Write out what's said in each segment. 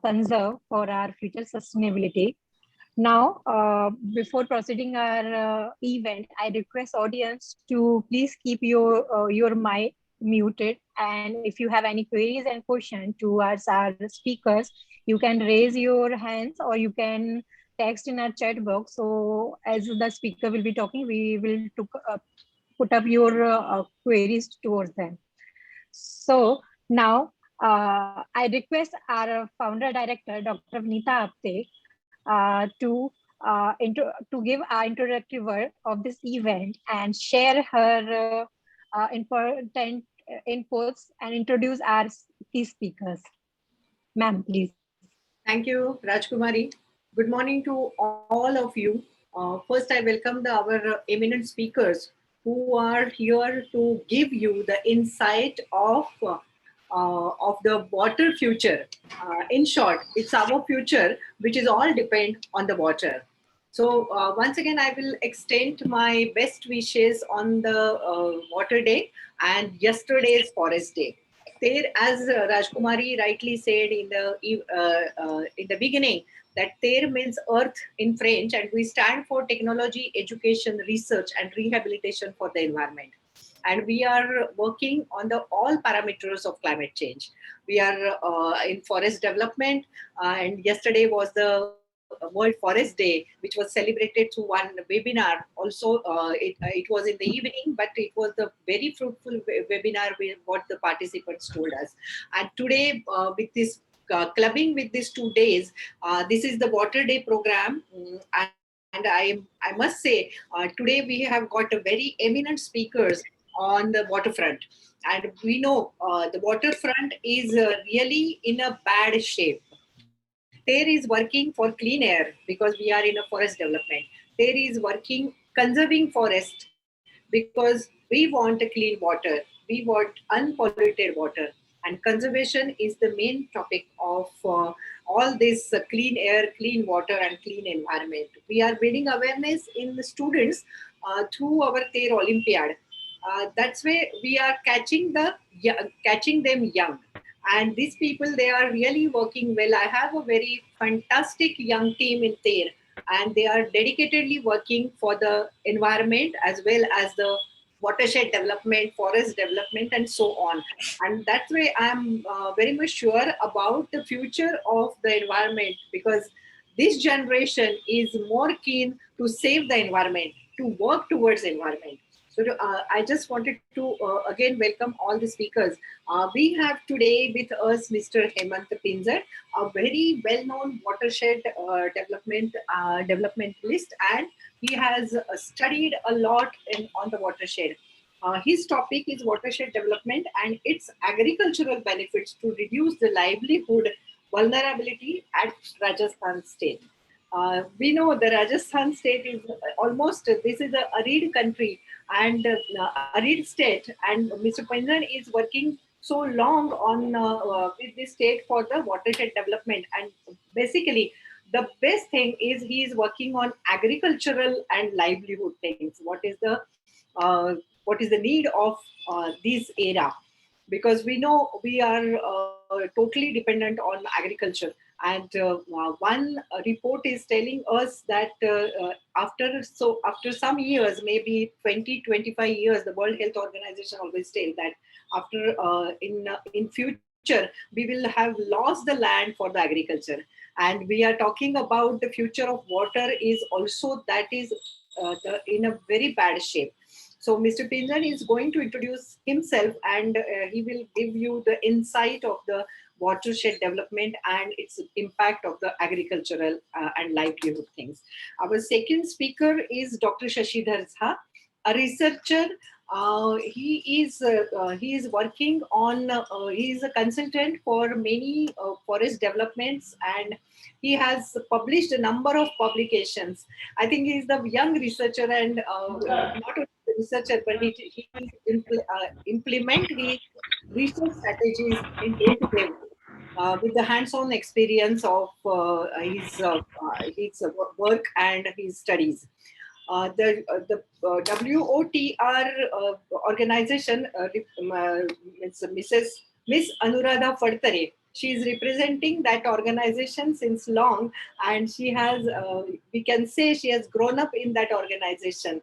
conserve for our future sustainability. Now, before proceeding our event, I request audience to please keep your mic muted. And if you have any queries and questions towards our speakers, you can raise your hands or you can text in our chat box. So as the speaker will be talking, we will put up your queries towards them. So now I request our founder director, Dr. Vinita Apte, to give our introductory word of this event and share her important inputs and introduce our key speakers. Ma'am, please. Thank you, Rajkumari. Good morning to all of you. First, I welcome our eminent speakers who are here to give you the insight of the water future. In short, it's our future, which is all depend on the water. So once again, I will extend my best wishes on the Water Day and yesterday's Forest Day. There, as Rajkumari rightly said in the beginning, that TER means Earth in French, and we stand for Technology, Education, Research, and Rehabilitation for the Environment. And we are working on the all parameters of climate change. We are in forest development, and yesterday was the World Forest Day, which was celebrated through one webinar. Also, it was in the evening, but it was the very fruitful webinar with what the participants told us. And today, with this clubbing with these 2 days, this is the Water Day program, and I must say today we have got a very eminent speakers on the waterfront, and we know the waterfront is really in a bad shape. TER is working for clean air because we are in a forest development. TER is working conserving forest because we want a clean water. We want unpolluted water. And conservation is the main topic of all this clean air, clean water, and clean environment. We are building awareness in the students through our TER Olympiad. That's why we are catching them young, and these people, they are really working well. I have a very fantastic young team in TER, and they are dedicatedly working for the environment as well as the watershed development, forest development, and so on. And that's why I'm very much sure about the future of the environment, because this generation is more keen to save the environment, to work towards environment. So I just wanted to again welcome all the speakers. We have today with us Mr. Hemant Pinjar, a very well-known watershed developmentalist, and he has studied a lot on the watershed. His topic is watershed development and its agricultural benefits to reduce the livelihood vulnerability at Rajasthan state. We know the Rajasthan state is almost, this is a arid country and arid state, and Mr. Pinjar is working so long on with this state for the watershed development. And basically, the best thing is he is working on agricultural and livelihood things. What is the need of this era? Because we know we are totally dependent on agriculture, and one report is telling us that after some years, maybe 20-25 years, the World Health Organization always tell that after in future we will have lost the land for the agriculture. And we are talking about the future of water is also that is in a very bad shape. So Mr. Pinjan is going to introduce himself, and he will give you the insight of the watershed development and its impact of the agricultural and livelihood things. Our second speaker is Dr. Shashidhar Jha, a researcher. He is working on. He is a consultant for many forest developments, and he has published a number of publications. I think he is the young researcher, and not only the researcher, but he implement his research strategies in day-to-day with the hands-on experience of his work and his studies. The WOTR organization, it's Miss Anuradha Fadtare. She is representing that organization since long, and she has, we can say, she has grown up in that organization.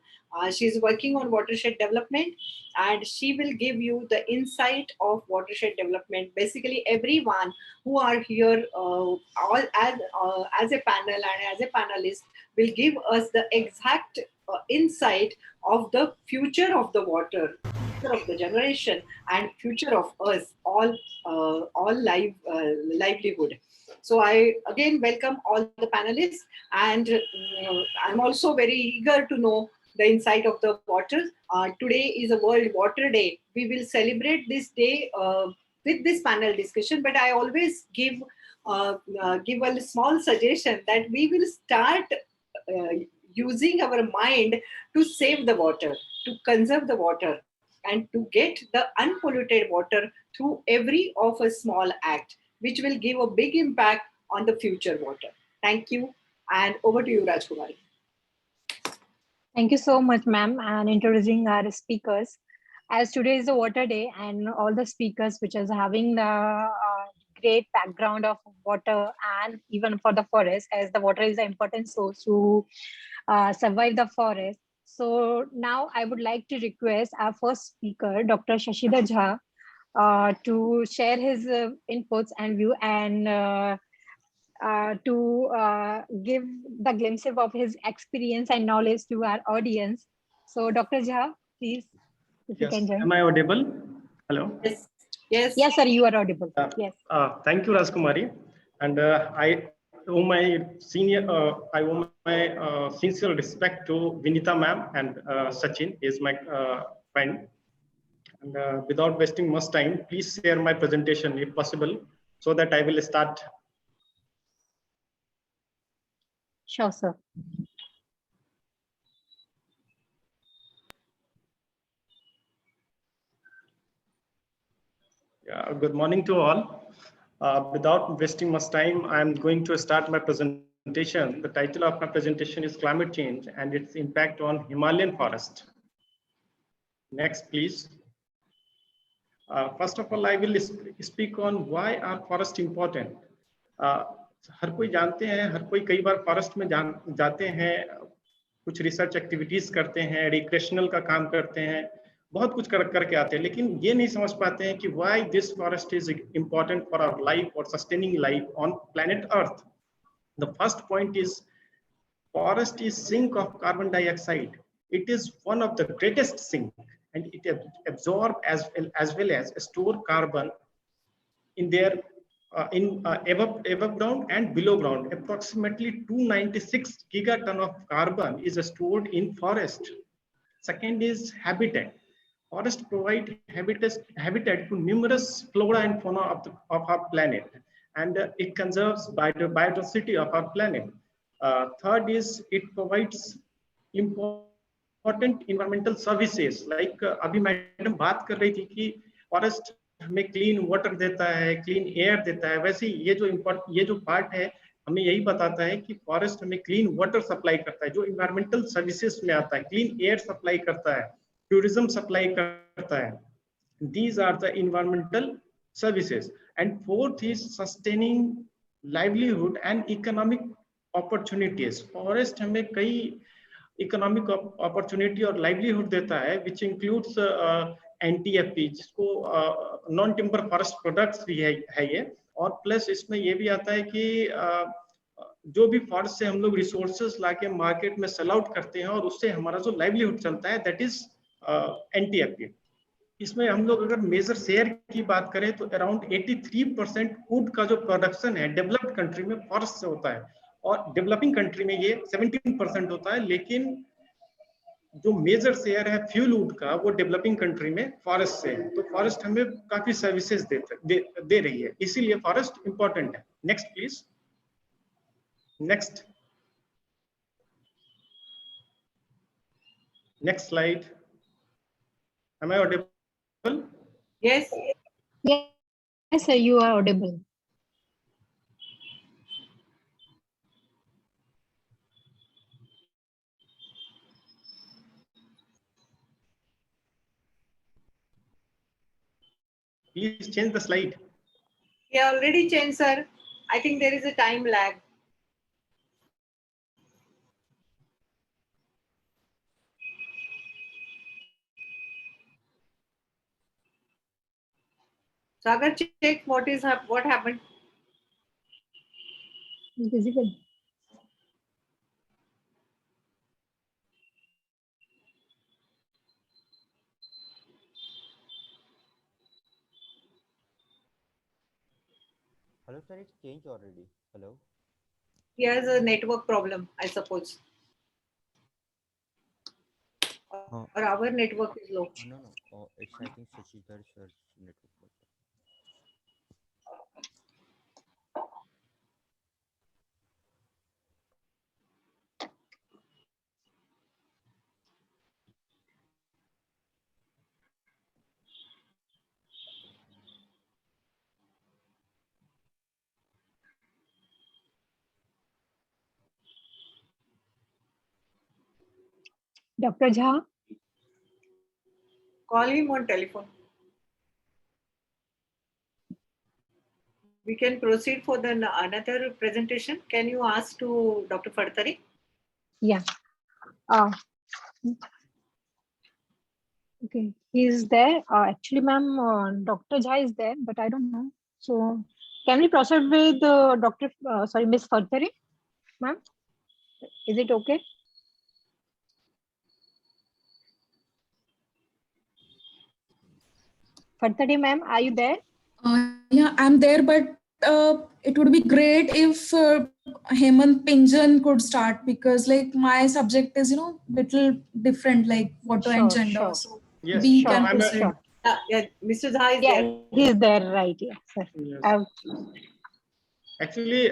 She is working on watershed development, and she will give you the insight of watershed development. Basically, everyone who are here, all as a panel and as a panelist, will give us the exact insight of the future of the water, future of the generation, and future of us all livelihood. So I again welcome all the panelists, and I'm also very eager to know the insight of the water. Today is a World Water Day. We will celebrate this day with this panel discussion, but I always give a small suggestion that we will start using our mind to save the water, to conserve the water, and to get the unpolluted water through every of a small act, which will give a big impact on the future water. Thank you, and over to you, Rajkumari. Thank you so much, ma'am, and introducing our speakers. As today is the Water Day, and all the speakers which is having the great background of water and even for the forest, as the water is an important source to survive the forest. So now I would like to request our first speaker, Dr. Shashidhar Jha, to share his inputs and view, and to give the glimpses of his experience and knowledge to our audience. So Dr. Jha, please, if you Yes. can join. Am I audible? Hello? Yes. Yes. Yes, sir, you are audible. Yes. Thank you, Rajkumari. And I owe my sincere respect to Vinita ma'am, and Sachin is my friend. And without wasting much time, please share my presentation if possible, so that I will start. Sure, sir. Good morning to all. Without wasting much time, I'm going to start my presentation. The title of my presentation is Climate Change and its Impact on Himalayan Forest. Next, please. First of all, I will speak on why are forests important. हर कोई जानते हैं, हर कोई कई बार forest में जाते हैं, कुछ research activities करते हैं, रिक्रेशनल का काम करते हैं, बहुत कुछ करके आते हैं, लेकिन ये नहीं समझ पाते हैं कि why this forest is important for our life और sustaining life on planet earth. The first point is forest is sink of carbon dioxide. It is one of the greatest sink, and it absorb as well as store carbon in their above ground and below ground. Approximately 296 gigaton of carbon is stored in forest. Second is habitat. Forest provide habitat to numerous flora and fauna of our planet, and it conserves biodiversity of our planet. Third is it provides important environmental services, like अभी madam बात कर रही थी कि forest हमें clean water देता है, clean air देता है, वैसे ये जो पार्ट है हमें यही बताता है कि फॉरेस्ट हमें क्लीन वाटर सप्लाई करता है, जो इन्वायरमेंटल सर्विसेज में आता है, क्लीन एयर सप्लाई करता है, टूरिज्म सप्लाई करता है. These are the environmental services. And fourth is sustaining livelihood and economic opportunities. Forest हमें कई इकोनॉमिक अपॉर्चुनिटी और लाइवलीहुड देता है, विच इंक्लूड्स NTFP, जिसको नॉन टिम्बर फॉरेस्ट प्रोडक्ट्स भी है ये, और प्लस इसमें ये भी आता है कि जो भी फॉरेस्ट से हम लोग रिसोर्सेज लाके मार्केट में सेल आउट करते हैं और उससे हमारा जो लाइवलीहुड चलता है, दैट इज NTFP. इसमें हम लोग अगर मेजर शेयर की बात करें तो अराउंड 83% फूड का जो प्रोडक्शन है डेवलप्ड कंट्री में फॉरेस्ट से होता है, और डेवलपिंग कंट्री में ये 17% होता है, लेकिन जो मेजर शेयर है फ्यूल वुड का वो डेवलपिंग कंट्री में फॉरेस्ट से है. तो फॉरेस्ट हमें काफी सर्विसेज दे रही है, इसीलिए फॉरेस्ट इंपॉर्टेंट है. Next please. Next slide. Am I audible? Yes. Yes, sir, you are audible. Please change the slide. Okay, already changed, sir. I think there is a time lag. Sagar, check what happened. It's visible. Hello, sir. It's changed already. Hello. He has a network problem, I suppose. Huh. Or our network is low. No, no. Oh, it's I think Shashidhar sir's network. Dr. Jha, Call him on telephone. We can proceed for the another presentation. Can you ask to Dr. Fadtari? yeah. Okay, he's there. Actually, ma'am, Dr. Jha is there, but I don't know. So, can we proceed with Miss Fadtari, ma'am? Is it okay? Fadtari, ma'am, are you there? Yeah, I'm there, but it would be great if Hemant Pinjan could start, because like my subject is, little different, like water and Sure, gender. sure. So Yes, we sure. can I'm proceed. Yeah, Mr. Jha is Yeah, there. he's there, right? Yeah, sir. yes. Actually,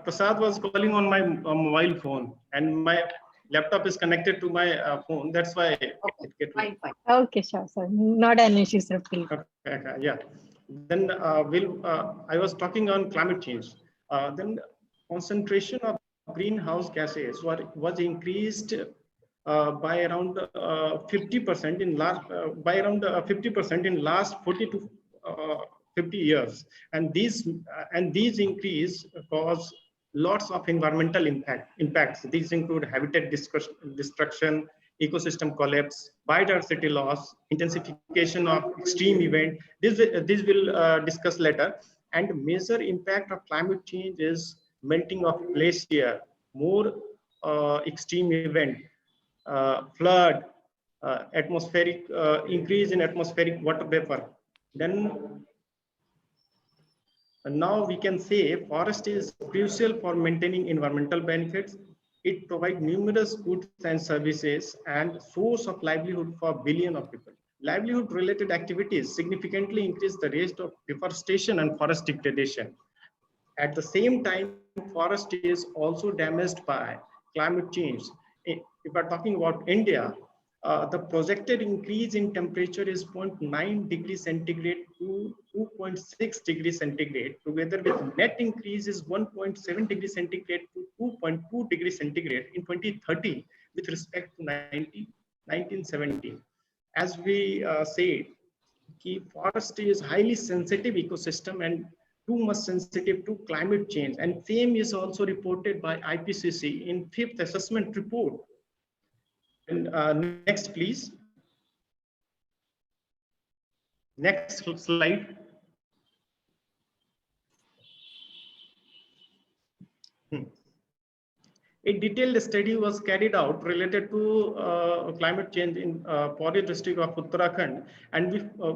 Prasad was calling on my mobile phone, and my laptop is connected to my phone. That's why Okay, it get. fine. Okay, sure, sir. Not an issue, sir, please. Okay, yeah. Then I was talking on climate change. Then concentration of greenhouse gases was increased by around 50% in last by around 50% in last 40 to 50 years, and these increase cause lots of environmental impacts. These include habitat destruction, ecosystem collapse, biodiversity loss, intensification of extreme event. This will discuss later. And major impact of climate change is melting of glacier, more extreme event, flood, atmospheric increase in atmospheric water vapor. Then now we can say forest is crucial for maintaining environmental benefits. It provides numerous goods and services and source of livelihood for billions of people. Livelihood related activities significantly increase the rate of deforestation and forest degradation. At the same time, forest is also damaged by climate change. If we're talking about India, the projected increase in temperature is 0.9 degrees centigrade to 2.6 degrees centigrade. Together with net increase is 1.7 degrees centigrade to 2.2 degrees centigrade in 2030 with respect to 1970. As we say, forest is highly sensitive ecosystem and too much sensitive to climate change. And same is also reported by IPCC in 5th assessment report. And next, please. Next slide. A detailed study was carried out related to climate change in Pori district of Uttarakhand, and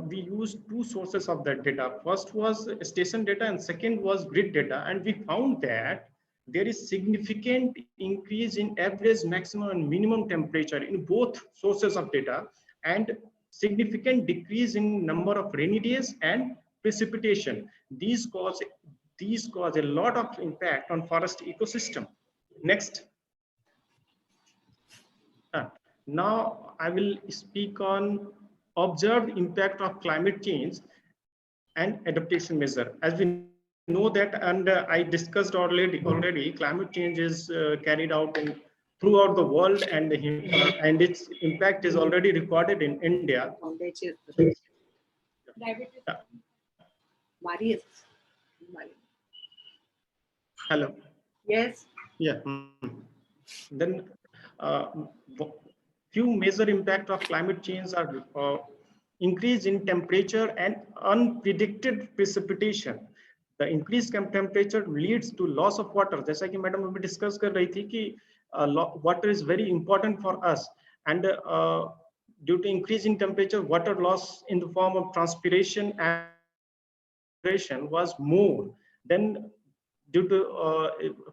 we used two sources of that data. First was station data, and second was grid data, and we found that there is significant increase in average maximum and minimum temperature in both sources of data, and significant decrease in number of rainy days and precipitation. These cause a lot of impact on forest ecosystem. Next. Now I will speak on observed impact of climate change and adaptation measure. As we know that, and I discussed already, climate change is carried out throughout the world, and its impact is already recorded in India. Marius. Mali. Hello. Yes. Yeah. Then few major impact of climate change are increase in temperature and unpredicted precipitation. The increased temperature leads to loss of water. जैसा कि madam अभी discuss कर रही थी कि water is very important for us, and due to increase in temperature, water loss in the form of transpiration and was more. Then due to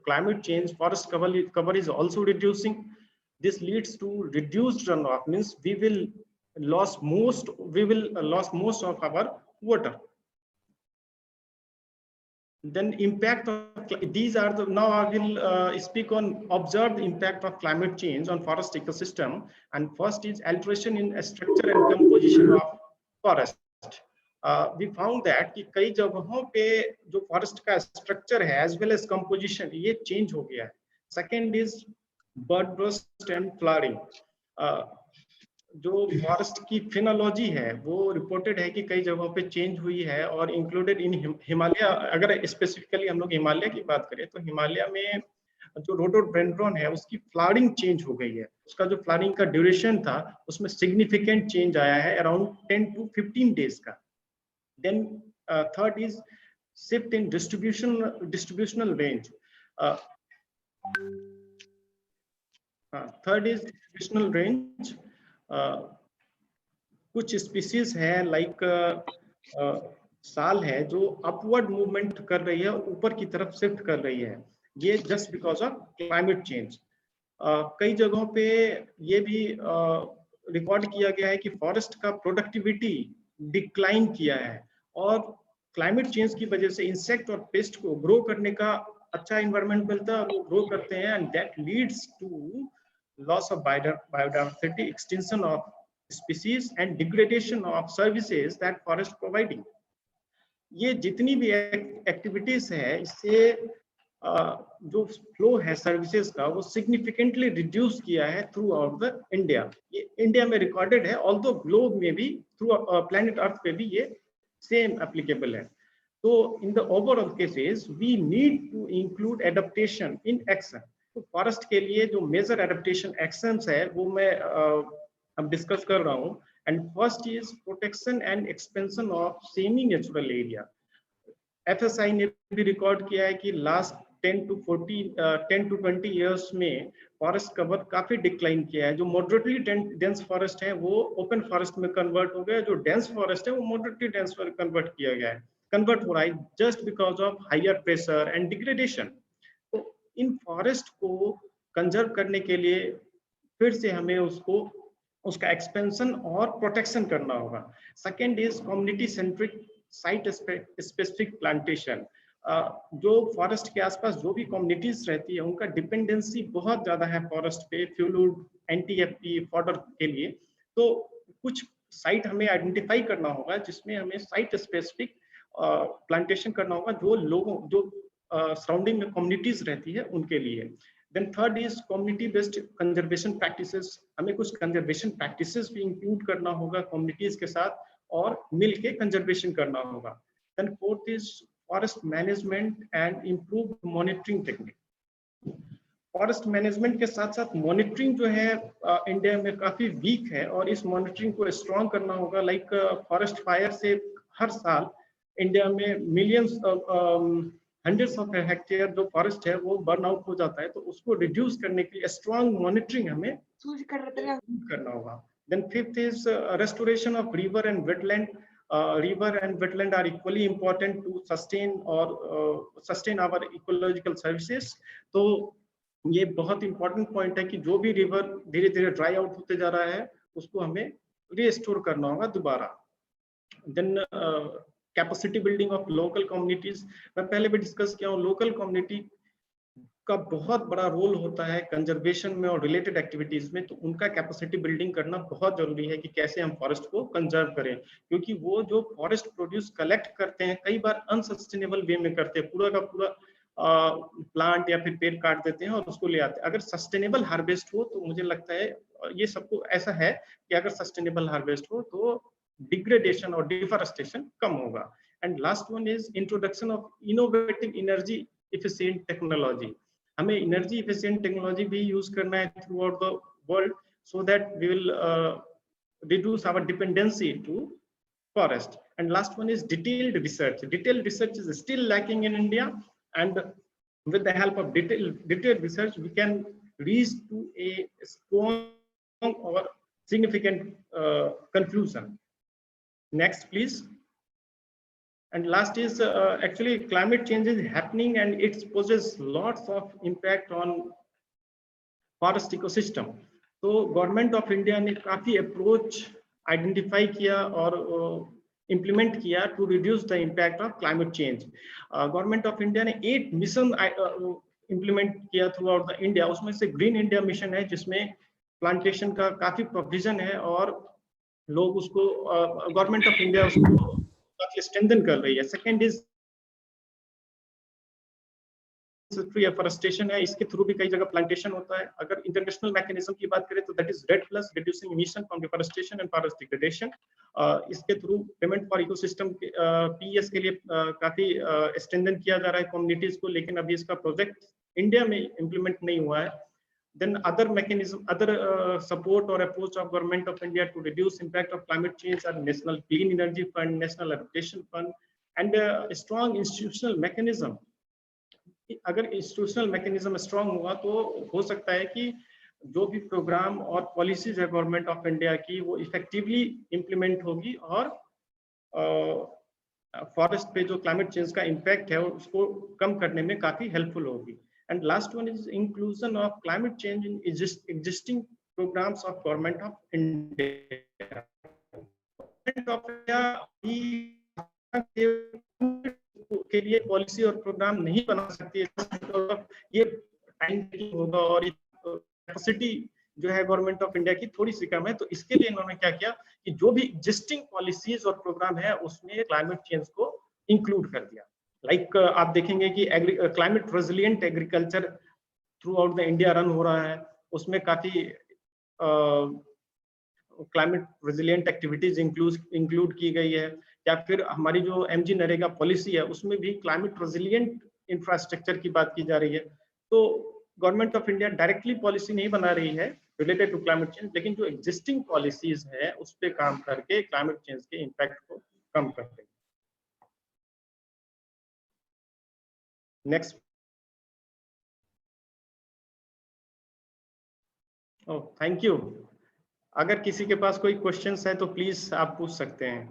climate change, forest cover is also reducing. This leads to reduced runoff, means we will lose most of our water. Then impact of these are the, now I will speak on observed impact of climate change on forest ecosystem. And first is alteration in structure and composition of forest. We found that कि कई जगहों पे जो forest का structure है as well as composition ये change हो गया है. Second is bird bast and flowering. जो फॉरेस्ट की फिनोलॉजी है वो रिपोर्टेड है कि कई जगहों पे चेंज हुई है, और इंक्लूडेड इन हिमालय. अगर स्पेसिफिकली हम लोग हिमालय की बात करें तो हिमालय में जो रोडोडेंड्रॉन है उसकी फ्लावरिंग चेंज हो गई है. उसका जो फ्लावरिंग का ड्यूरेशन था उसमें सिग्निफिकेंट चेंज आया है, अराउंड 10 to 15 डेज का. Then third is shift in distributional range. Third is distributional range. कुछ स्पीसीज है लाइक साल है जो अपवर्ड मूवमेंट कर रही है, ऊपर की तरफ शिफ्ट कर रही है. ये just because of climate change. कई जगहों पे ये भी रिकॉर्ड किया गया है कि फॉरेस्ट का प्रोडक्टिविटी डिक्लाइन किया है, और क्लाइमेट चेंज की वजह से इंसेक्ट और पेस्ट को ग्रो करने का अच्छा इन्वायरमेंट मिलता है और वो ग्रो करते हैं, and that leads to loss of biodiversity, extinction of species and degradation of services that forest providing. ये जितनी भी एक्टिविटीज है इससे जो फ्लो है सर्विसेज का वो सिग्निफिकेंटली रिड्यूस किया है थ्रू आउट द इंडिया. ये इंडिया में रिकॉर्डेड है, ऑल्दो ग्लोब में भी थ्रू प्लैनेट अर्थ पे भी ये सेम एप्लीकेबल है. तो in the overall cases we need to include adaptation in action. तो फॉरेस्ट के लिए जो मेजर एडेप्टेशन एक्शंस है वो मैं अब डिस्कस कर रहा हूँ. And first is protection and expansion of semi natural area. FSI ने भी रिकॉर्ड किया है कि लास्ट 10 to 20 इयर्स में फॉरेस्ट कवर काफी डिक्लाइन किया है. जो मॉडरेटली डेंस फॉरेस्ट है वो ओपन फॉरेस्ट में कन्वर्ट हो गया, जो डेंस फॉरेस्ट है वो मॉडरेटली डेंस पर कन्वर्ट हो रहा है just because of higher pressure and degradation. तो इन फॉरेस्ट को कंजर्व करने के लिए फिर से हमें उसका एक्सपेंशन और प्रोटेक्शन करना होगा. Second is community centric site specific plantation. जो फॉरेस्ट के आसपास जो भी कम्युनिटीज रहती है उनका डिपेंडेंसी बहुत ज्यादा है फॉरेस्ट पे, फ्यूलवुड, एंटीएफटी, फॉडर के लिए. तो कुछ साइट हमें आइडेंटिफाई करना होगा जिसमें हमें साइट स्पेसिफिक प्लांटेशन करना होगा जो लोगों जो सराउंडिंग में कम्युनिटीज रहती है उनके लिए. Then third is community based conservation practices. हमें कुछ कंजर्वेशन प्रैक्टिसेस भी इंक्लूड करना होगा कम्युनिटीज के साथ और मिल के कंजर्वेशन करना होगा. Then fourth is forest management and improve monitoring technique. Forest management के साथ साथ मॉनिटरिंग जो है इंडिया में काफी वीक है, और इस मॉनिटरिंग को स्ट्रॉन्ग करना होगा. लाइक फॉरेस्ट फायर से हर साल इंडिया में मिलियंस हंड्रेड्स ऑफ हेक्टेयर जो फॉरेस्ट है वो बर्न आउट हो जाता है. तो उसको रिड्यूस करने के लिए स्ट्रॉन्ग मॉनिटरिंग हमें करना होगा. Then fifth is restoration of river and wetland. River and wetland are equally important to sustain our ecological services. तो ये बहुत important point है कि जो भी river धीरे धीरे dry out होते जा रहा है उसको हमें restore करना होगा दोबारा. Then capacity building of local communities. मैं पहले भी डिस्कस किया हूँ, लोकल कम्युनिटी का बहुत बड़ा रोल होता है कंजर्वेशन में और रिलेटेड एक्टिविटीज में. तो उनका कैपेसिटी बिल्डिंग करना बहुत जरूरी है कि कैसे हम फॉरेस्ट को कंजर्व करें, क्योंकि वो जो फॉरेस्ट प्रोड्यूस कलेक्ट करते हैं कई बार अनसस्टेनेबल वे में करते हैं. पूरा का पूरा प्लांट या फिर पेड़ काट देते हैं और उसको ले आते हैं. अगर सस्टेनेबल हार्वेस्ट हो तो मुझे लगता है ये सबको ऐसा है कि अगर सस्टेनेबल हार्वेस्ट हो तो डिग्रेडेशन और डिफॉरेस्टेशन कम होगा. And last one is introduction of innovative energy efficient technology. हमें energy efficient technology भी use करना है throughout the world, so that we will reduce our dependency to forest. And last one is detailed research. Detailed research is still lacking in India, and with the help of detailed research, we can reach to a strong or significant conclusion. Next, please. And last is actually climate change is happening, and it poses lots of impact on forest ecosystem. तो government of India ने काफी approach identify किया और implement किया to reduce the impact of climate change. Government of India ने 8 mission implement किया throughout the India. उसमें से ग्रीन इंडिया मिशन है, जिसमें प्लांटेशन का काफी प्रोविजन है और लोग उसको गवर्नमेंट ऑफ इंडिया उसको काफी स्ट्रेंथन कर रही है. सेकेंड इज ट्री एफॉरेस्टेशन है, इसके थ्रू भी कई जगह प्लांटेशन होता है. अगर इंटरनेशनल मैकेनिज्म की बात करें तो that is REDD plus, reducing emission from deforestation and forest degradation. इसके through payment for ecosystem P S लिए काफी स्ट्रेंथन किया जा रहा है कम्युनिटीज को, लेकिन अभी इसका प्रोजेक्ट इंडिया में इम्प्लीमेंट नहीं हुआ है. Then other mechanism, other support or approach of government of India to reduce impact of climate change are National Clean Energy Fund, National Adaptation Fund, and a strong institutional mechanism. अगर institutional mechanism strong हुआ तो हो सकता है कि जो भी programme और पॉलिसीज है गवर्नमेंट ऑफ इंडिया की, वो इफेक्टिवली इम्प्लीमेंट होगी और फॉरेस्ट पे जो क्लाइमेट चेंज का इम्पैक्ट है उसको कम करने में काफी हेल्पफुल होगी. And last one is inclusion of climate change in existing programs of government of India. के लिए पॉलिसी और प्रोग्राम नहीं बना सकती है, ये टाइम टेकिंग होगा और कैपेसिटी जो है गवर्नमेंट ऑफ इंडिया की थोड़ी सी कम है. तो इसके लिए इन्होंने क्या किया कि जो भी एग्जिस्टिंग पॉलिसीज और प्रोग्राम है उसमें क्लाइमेट चेंज को इंक्लूड कर दिया. लाइक आप देखेंगे कि climate resilient agriculture through out the India run हो रहा है, उसमें काफी क्लाइमेट रेजिलिएंट एक्टिविटीज इंक्लूड की गई है. या फिर हमारी जो एमजी नरेगा पॉलिसी है उसमें भी क्लाइमेट रेजिलिएंट इंफ्रास्ट्रक्चर की बात की जा रही है. तो government of India directly policy नहीं बना रही है रिलेटेड टू क्लाइमेट चेंज, लेकिन जो एग्जिस्टिंग पॉलिसीज है उस पर काम करके क्लाइमेट चेंज के इम्पैक्ट को कम कर रही है. नेक्स्ट. Oh, thank you. अगर किसी के पास कोई क्वेश्चंस है तो प्लीज आप पूछ सकते हैं.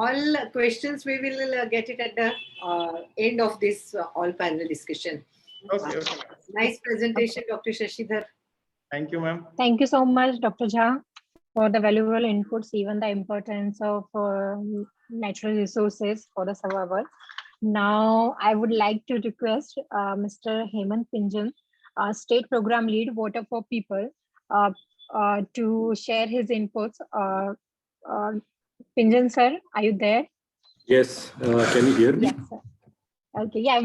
All questions we will get it at the end of this all panel discussion. Okay. Nice presentation, Dr. Shashidhar. Thank you, ma'am. Thank you so much, Dr. Jha, for the valuable inputs, even the importance of natural resources for the survival. Now, I would like to request Mr. Hemant Pinjan, State Program Lead, Water for People, to share his inputs. Pinjan sir, are you there? Yes. Can you hear me? Yes, sir. Okay. Yeah,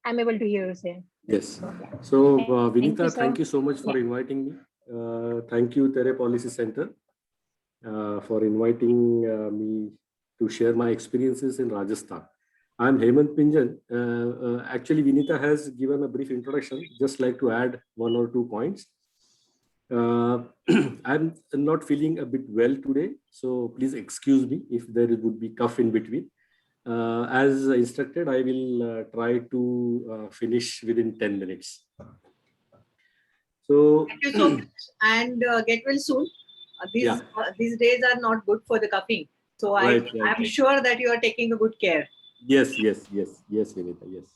I'm able to hear you, sir. Yes. So, Vinita, sir. thank you so much for inviting me. Thank you, Tere Policy Center, for inviting me to share my experiences in Rajasthan. I'm Hemant Pinjan. Actually, Vinita has given a brief introduction. Just like to add 1 or 2 points. I'm not feeling a bit well today, so please excuse me if there would be cough in between. As instructed, I will try to finish within 10 minutes. So Thank you so much, and get well soon. These days are not good for the coughing, so right. I'm sure that you are taking a good care. Yes, Vinita, yes.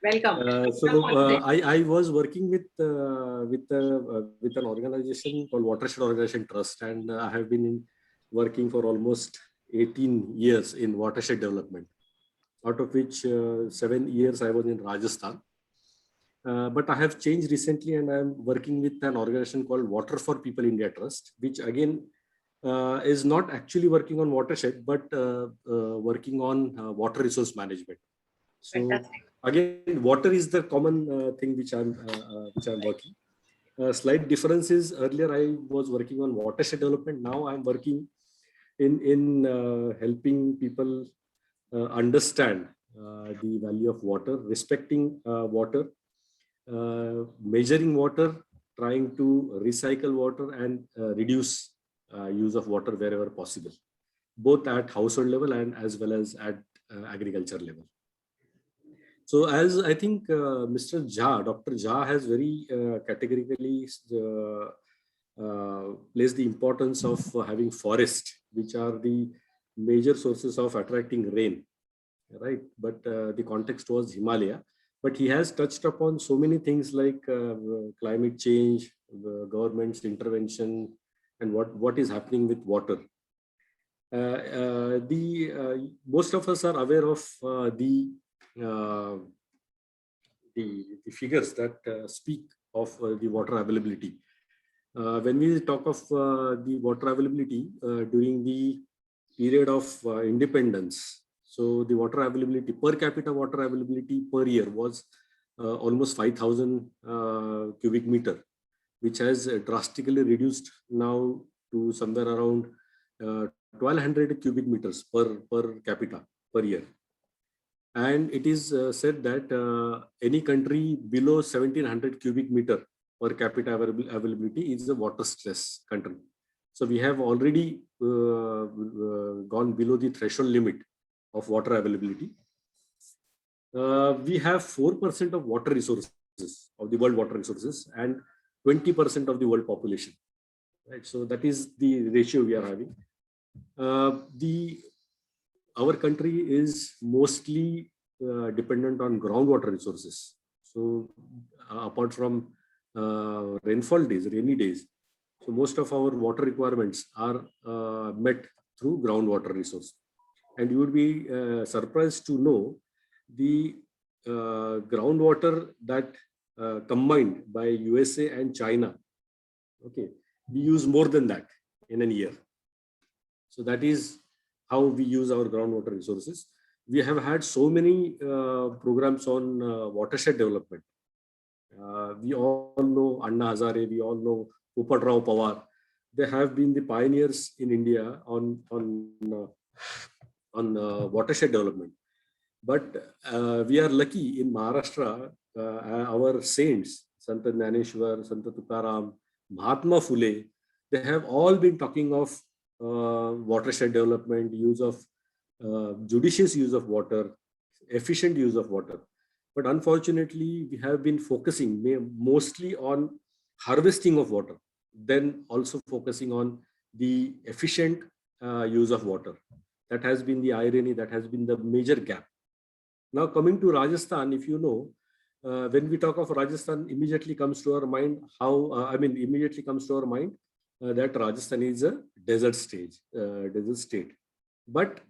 Welcome. I was working with an organization called Watershed Organization Trust, and I have been working for almost 18 years in watershed development, out of which 7 years I was in Rajasthan. But I have changed recently, and I am working with an organization called Water for People India Trust, which again is not actually working on watershed, but working on water resource management. So Fantastic. again, water is the common thing which I'm working. Slight difference is earlier I was working on watershed development. Now I'm working in helping people understand the value of water, respecting water, measuring water, trying to recycle water and reduce use of water wherever possible, both at household level and as well as at agriculture level. So as I think Mr. Jha, Dr. Jha has very categorically placed the importance of having forest, which are the major sources of attracting rain, right? But the context was Himalaya. But he has touched upon so many things like climate change, government's intervention, and what is happening with water. Most of us are aware of the figures that speak of the water availability. When we talk of the water availability during the period of independence, so the water availability, per capita water availability per year was almost 5,000 cubic meter, which has drastically reduced now to somewhere around 1,200 cubic meters per capita per year. And it is said that any country below 1,700 cubic meter per capita availability is a water stress country. So we have already gone below the threshold limit of water availability. We have 4% of water resources, of the world water resources, and 20% of the world population. Right. So that is the ratio we are having. Our country is mostly dependent on groundwater resources. So apart from rainfall days, rainy days, so most of our water requirements are met through groundwater resource. And you would be surprised to know the groundwater that combined by USA and China, okay, we use more than that in a year. So that is how we use our groundwater resources. We have had so many programs on watershed development. We all know Anna Hazare, we all know Popat Rao Pawar. They have been the pioneers in India on watershed development. But we are lucky in Maharashtra, our saints, Sant Jnaneshwar, Sant Tukaram, Mahatma Phule, they have all been talking of watershed development, use of judicious use of water, efficient use of water. But unfortunately, we have been focusing mostly on harvesting of water, then also focusing on the efficient use of water. That has been the irony, that has been the major gap. Now coming to Rajasthan, if you know, when we talk of Rajasthan, immediately comes to our mind that Rajasthan is a desert state. But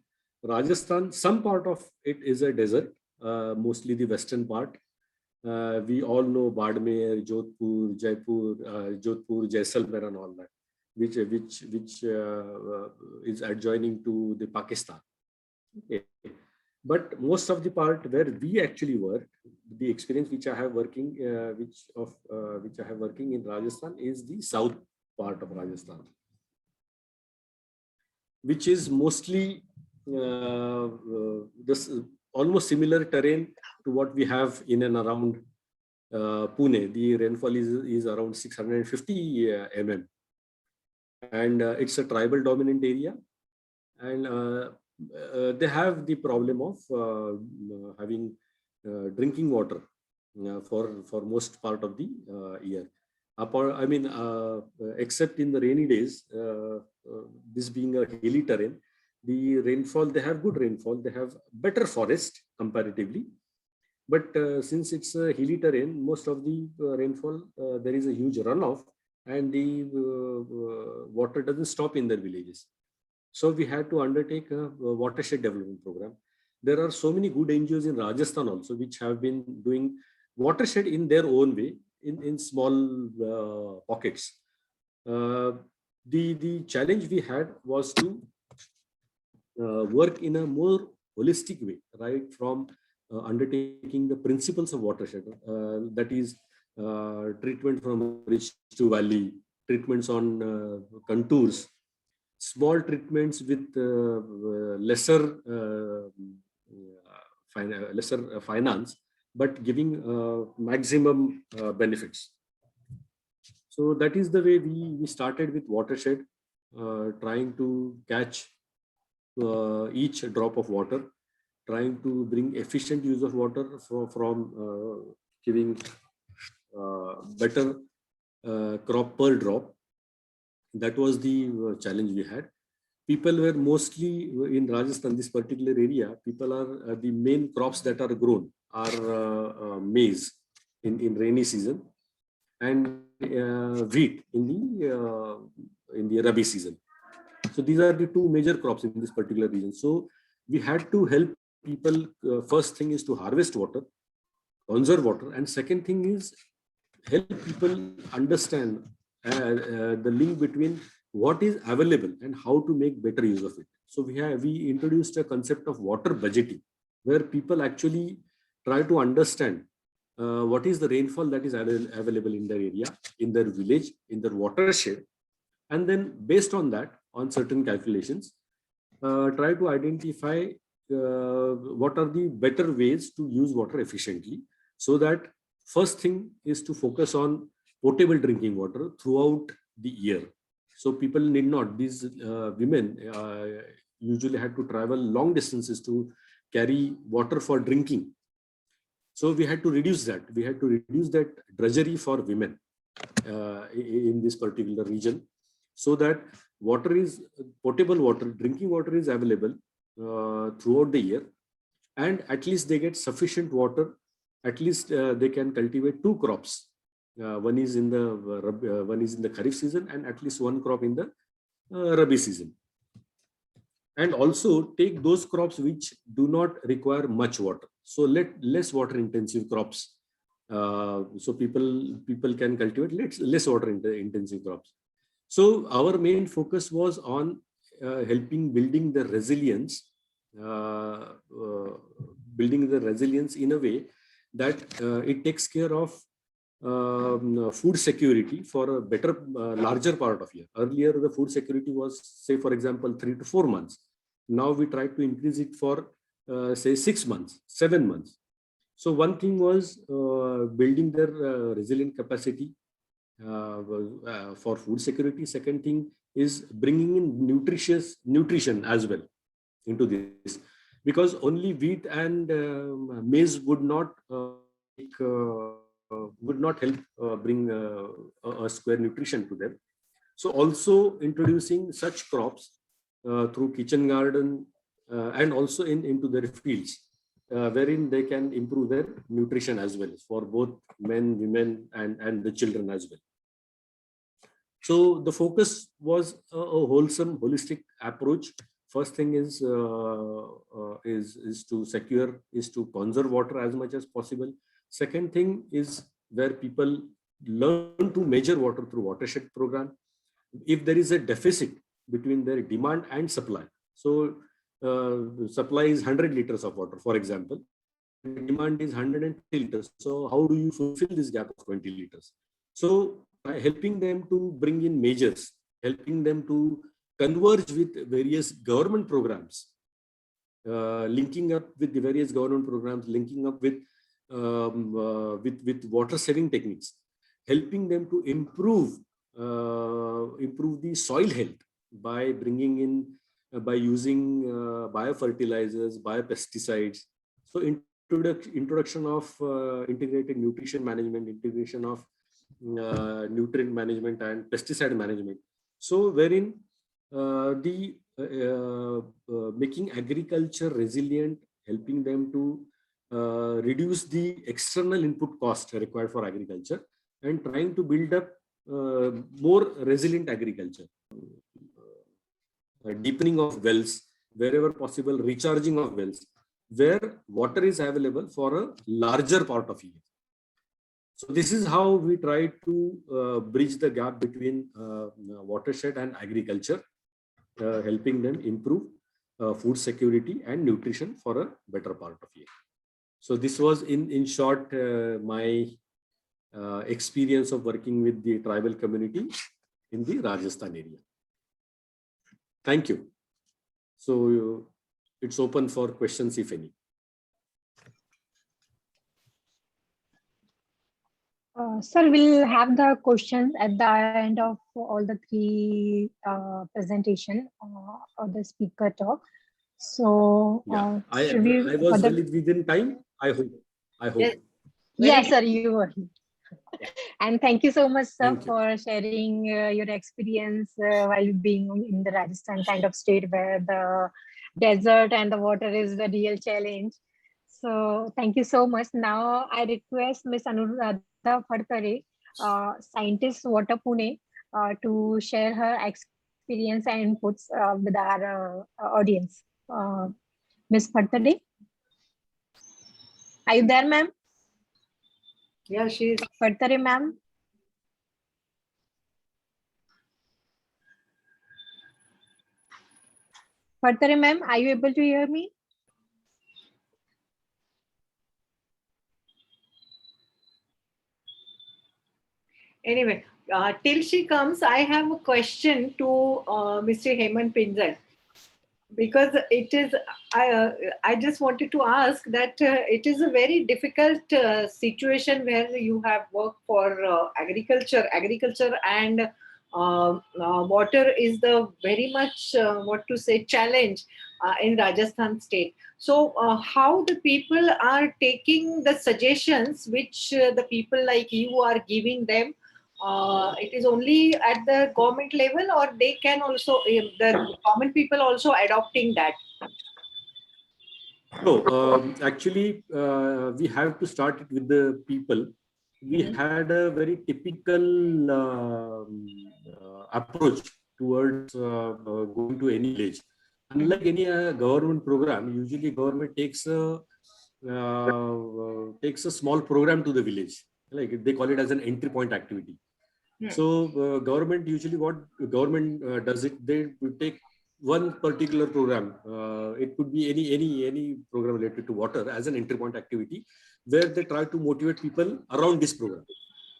Rajasthan, some part of it is a desert, mostly the western part. We all know Badmer, Jodhpur, Jaipur, Jaisalmer and all that, which is adjoining to the Pakistan. Okay. But most of the part where we actually work, the experience which I have working, which I have working in Rajasthan is the south part of Rajasthan, which is mostly this almost similar terrain to what we have in and around Pune. The rainfall is around 650 mm, and it's a tribal dominant area, and they have the problem of having drinking water for most part of the year. Except in the rainy days, this being a hilly terrain, the rainfall, they have good rainfall, they have better forest comparatively. But since it's a hilly terrain, most of the rainfall, there is a huge runoff, and the water doesn't stop in their villages. So we had to undertake a watershed development program. There are so many good NGOs in Rajasthan also, which have been doing watershed in their own way, in small pockets. The challenge we had was to work in a more holistic way, right from undertaking the principles of watershed, that is treatment from rich to valley, treatments on contours. small treatments with lesser finance, but giving maximum benefits. So that is the way we started with Watershed, trying to catch each drop of water, trying to bring efficient use of water from giving better crop per drop. That was the challenge we had. People were mostly in Rajasthan, this particular area, people are the main crops that are grown are maize in rainy season, and wheat in the Rabi season. So these are the two major crops in this particular region. So we had to help people. First thing is to harvest water, conserve water, and second thing is help people understand the link between what is available and how to make better use of it. So we introduced a concept of water budgeting, where people actually try to understand what is the rainfall that is available in their area, in their village, in their watershed, and then based on that, on certain calculations, try to identify what are the better ways to use water efficiently. So that first thing is to focus on potable drinking water throughout the year. So people need not, these women usually had to travel long distances to carry water for drinking. So we had to reduce that. We had to reduce that drudgery for women in this particular region, so that water is potable water, drinking water is available throughout the year, and at least they get sufficient water. At least they can cultivate two crops. One is in the Kharif season, and at least one crop in the Rabi season. And also take those crops which do not require much water. So let less water intensive crops. So people can cultivate less water intensive crops. So our main focus was on helping building the resilience in a way that it takes care of food security for a better, larger part of year. Earlier, the food security was, say, for example, 3 to 4 months. Now we try to increase it for, say, 6 months, 7 months. So one thing was building their resilient capacity for food security. Second thing is bringing in nutrition as well into this, because only wheat and maize would not help bring a square nutrition to them. So also introducing such crops through kitchen garden and also into their fields, wherein they can improve their nutrition as well for both men, women, and the children as well. So the focus was a wholesome, holistic approach. First thing is to conserve water as much as possible. Second thing is where people learn to measure water through watershed program. If there is a deficit between their demand and supply, so supply is 100 liters of water, for example, demand is 120 liters. So how do you fulfill this gap of 20 liters? So by helping them to bring in measures, helping them to converge with various government programs, linking up with the various government programs, linking up with water saving techniques, helping them to improve the soil health by bringing in, by using biofertilizers, biopesticides. So introduction of integrated nutrition management, integration of nutrient management and pesticide management. So wherein making agriculture resilient, helping them to reduce the external input cost required for agriculture, and trying to build up more resilient agriculture. Deepening of wells wherever possible, recharging of wells where water is available for a larger part of year. So this is how we try to bridge the gap between watershed and agriculture, helping them improve food security and nutrition for a better part of year. So this was in short my experience of working with the tribal community in the Rajasthan area. Thank you. So it's open for questions, if any. Sir, we'll have the questions at the end of all the three presentation or the speaker talk. So Yeah, should we I was further? well within time. I hope. Yes. Yes, sir, you were. And thank you so much, sir, Thank you. for sharing your experience while being in the Rajasthan kind of state where the desert and the water is the real challenge. So thank you so much. Now I request Ms. Anuradha Phadkare, scientist, Water Pune, to share her experience and inputs with our audience. Ms. Phadkare, are you there, ma'am? Yeah, she is. Phadkare, ma'am. Phadkare, ma'am, are you able to hear me? Anyway, till she comes, I have a question to Mr. Hemant Pinjan, because it is, I just wanted to ask that it is a very difficult situation where you have worked for agriculture and water is the very much what to say challenge in Rajasthan state. So how the people are taking the suggestions which the people like you are giving them? It is only at the government level, or they can also the common people also adopting that? No, actually, we have to start it with the people. We had a very typical approach towards going to any village. Unlike any government program, usually government takes a small program to the village. Like they call it as an entry point activity. So government usually what government does it, they take one particular program. It could be any program related to water as an entry point activity, where they try to motivate people around this program.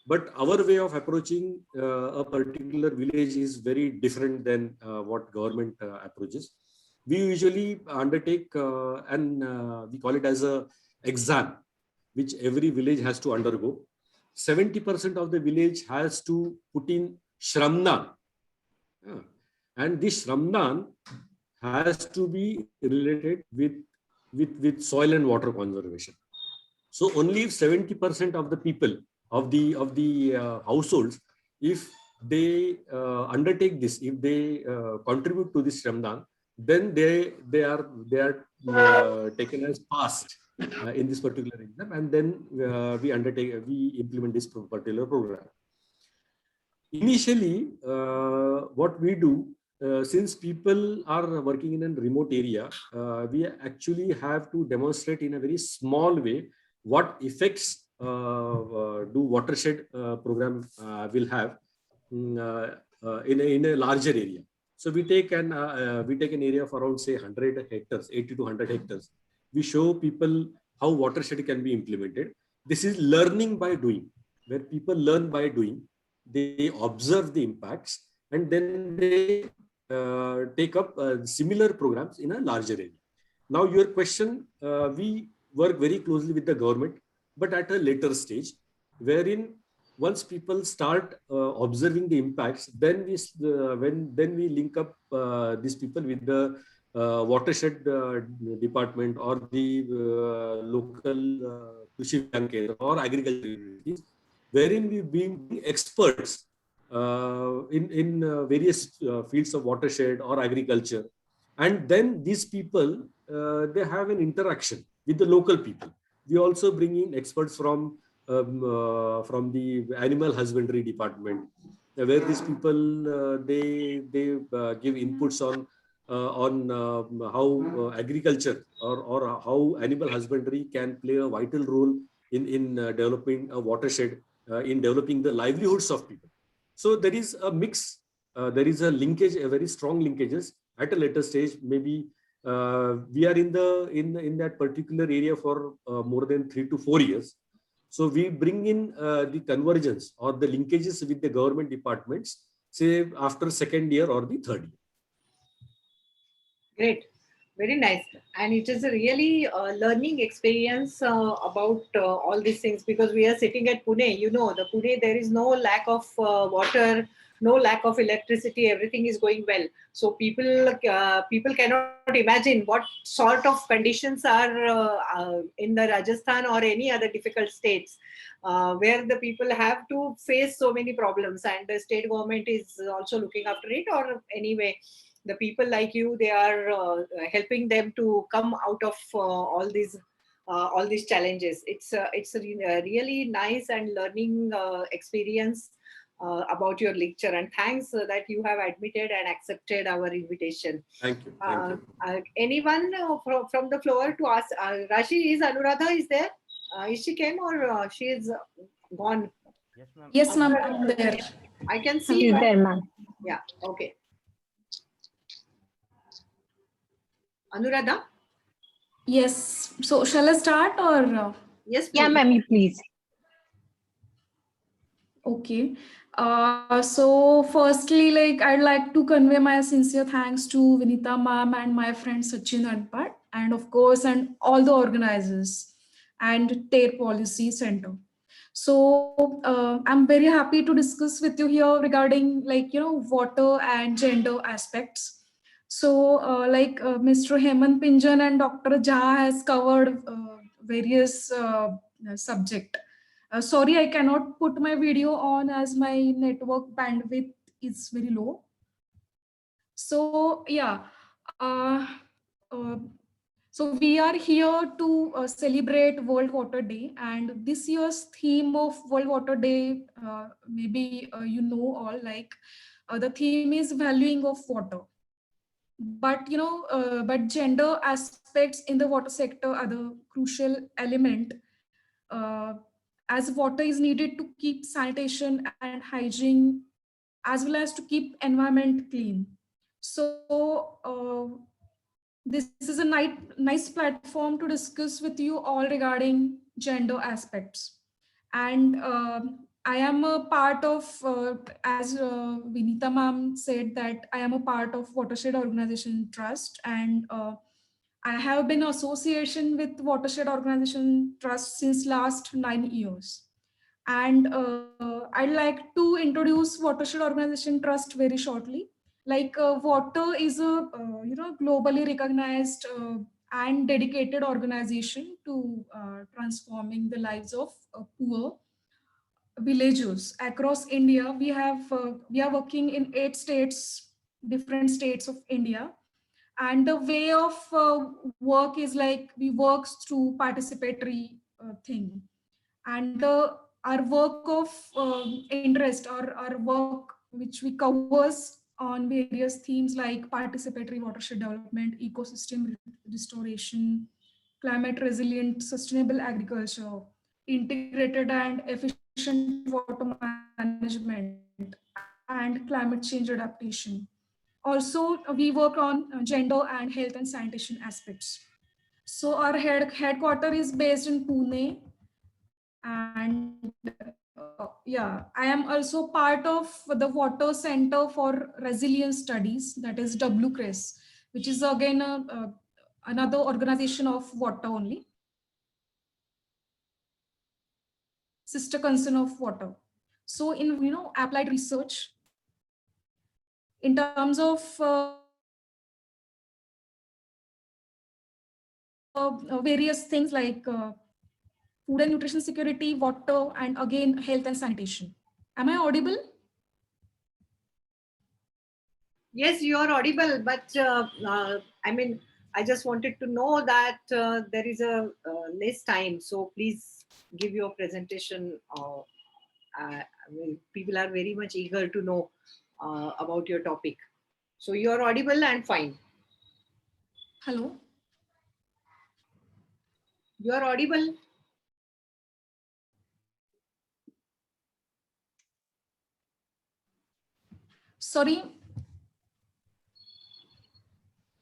But our way of approaching a particular village is very different than what government approaches. We usually undertake we call it as a exam, which every village has to undergo. 70% of the village has to put in Shramdan. And this Shramdan has to be related with soil and water conservation. So only if 70% of the people of the households, if they undertake this, if they contribute to this Shramdan, then they are taken as passed in this particular exam, and then we implement this particular program. Initially, what we do, since people are working in a remote area, we actually have to demonstrate in a very small way what effects do watershed program will have in a larger area. So we take an area of around say 100 hectares, 80 to 100 hectares. We show people how watershed can be implemented. This is learning by doing, where people learn by doing. They observe the impacts and then they take up similar programs in a larger area. Now your question, we work very closely with the government, but at a later stage, wherein once people start observing the impacts, then we link up these people with the watershed department or the local Krishi Vigyan or agriculture universities, wherein we being experts in various fields of watershed or agriculture, and then these people they have an interaction with the local people. We also bring in experts from the animal husbandry department, where these people they give inputs on how agriculture or how animal husbandry can play a vital role in developing a watershed, in developing the livelihoods of people. So there is a mix, there is a linkage, a very strong linkages at a later stage. Maybe we are in that particular area for more than 3 to 4 years. So we bring in the convergence or the linkages with the government departments, say after second year or the third year. Great, very nice. And it is a really learning experience about all these things, because we are sitting at Pune. You know, the Pune, there is no lack of water, no lack of electricity. Everything is going well. So people cannot imagine what sort of conditions are in the Rajasthan or any other difficult states. Where the people have to face so many problems, and the state government is also looking after it, or anyway the people like you, they are helping them to come out of all these challenges. It's a really nice and learning experience about your lecture, and thanks that you have admitted and accepted our invitation. Thank you. Thank you. Anyone from the floor to ask? Rashi, is Anuradha is there? Is she came, or she is gone? Yes, ma'am. Yes, ma'am, I'm there. I can see. She's but- there, ma'am. Yeah. Okay. Anuradha? Yes. So shall I start or? Yes, Yeah, please. ma'am, you please. Okay. So firstly, like I'd like to convey my sincere thanks to Vinita ma'am and my friend Sachin Anpat, and of course, and all the organizers and TARE Policy Center. So I'm very happy to discuss with you here regarding water and gender aspects. So Mr. Hemant Pinjan and Dr. Jha has covered various subject. Sorry, I cannot put my video on as my network bandwidth is very low. So yeah, uh, uh, so we are here to celebrate World Water Day, and this year's theme of World Water Day, maybe you know all, the theme is valuing of water. But but gender aspects in the water sector are the crucial element, uh, as water is needed to keep sanitation and hygiene, as well as to keep environment clean. So this is a nice platform to discuss with you all regarding gender aspects. And I am a part of, as Vinita ma'am said, that I am a part of Watershed Organization Trust, and I have been association with Watershed Organization Trust since last 9 years. And I'd like to introduce Watershed Organization Trust very shortly. Water is a globally recognized and dedicated organization to transforming the lives of poor villagers across India. We are working in 8 states, different states of India, and the way of work is like we work through participatory thing, and our work of interest, or our work which we covers on various themes like participatory watershed development, ecosystem restoration, climate resilient sustainable agriculture, integrated and efficient water management, and climate change adaptation. Also, we work on gender and health and sanitation aspects. So our headquarter is based in Pune, and yeah, I am also part of the Water Center for Resilience Studies, that is WCRES, which is again another organization of water only, sister concern of water. So in applied research, in terms of various things like food and nutrition security, water, and again health and sanitation. Am I audible? Yes, you are audible, but I mean, I just wanted to know that there is a less time, so please give your presentation. I mean, people are very much eager to know about your topic. So you are audible and fine. Hello. You are audible. Sorry.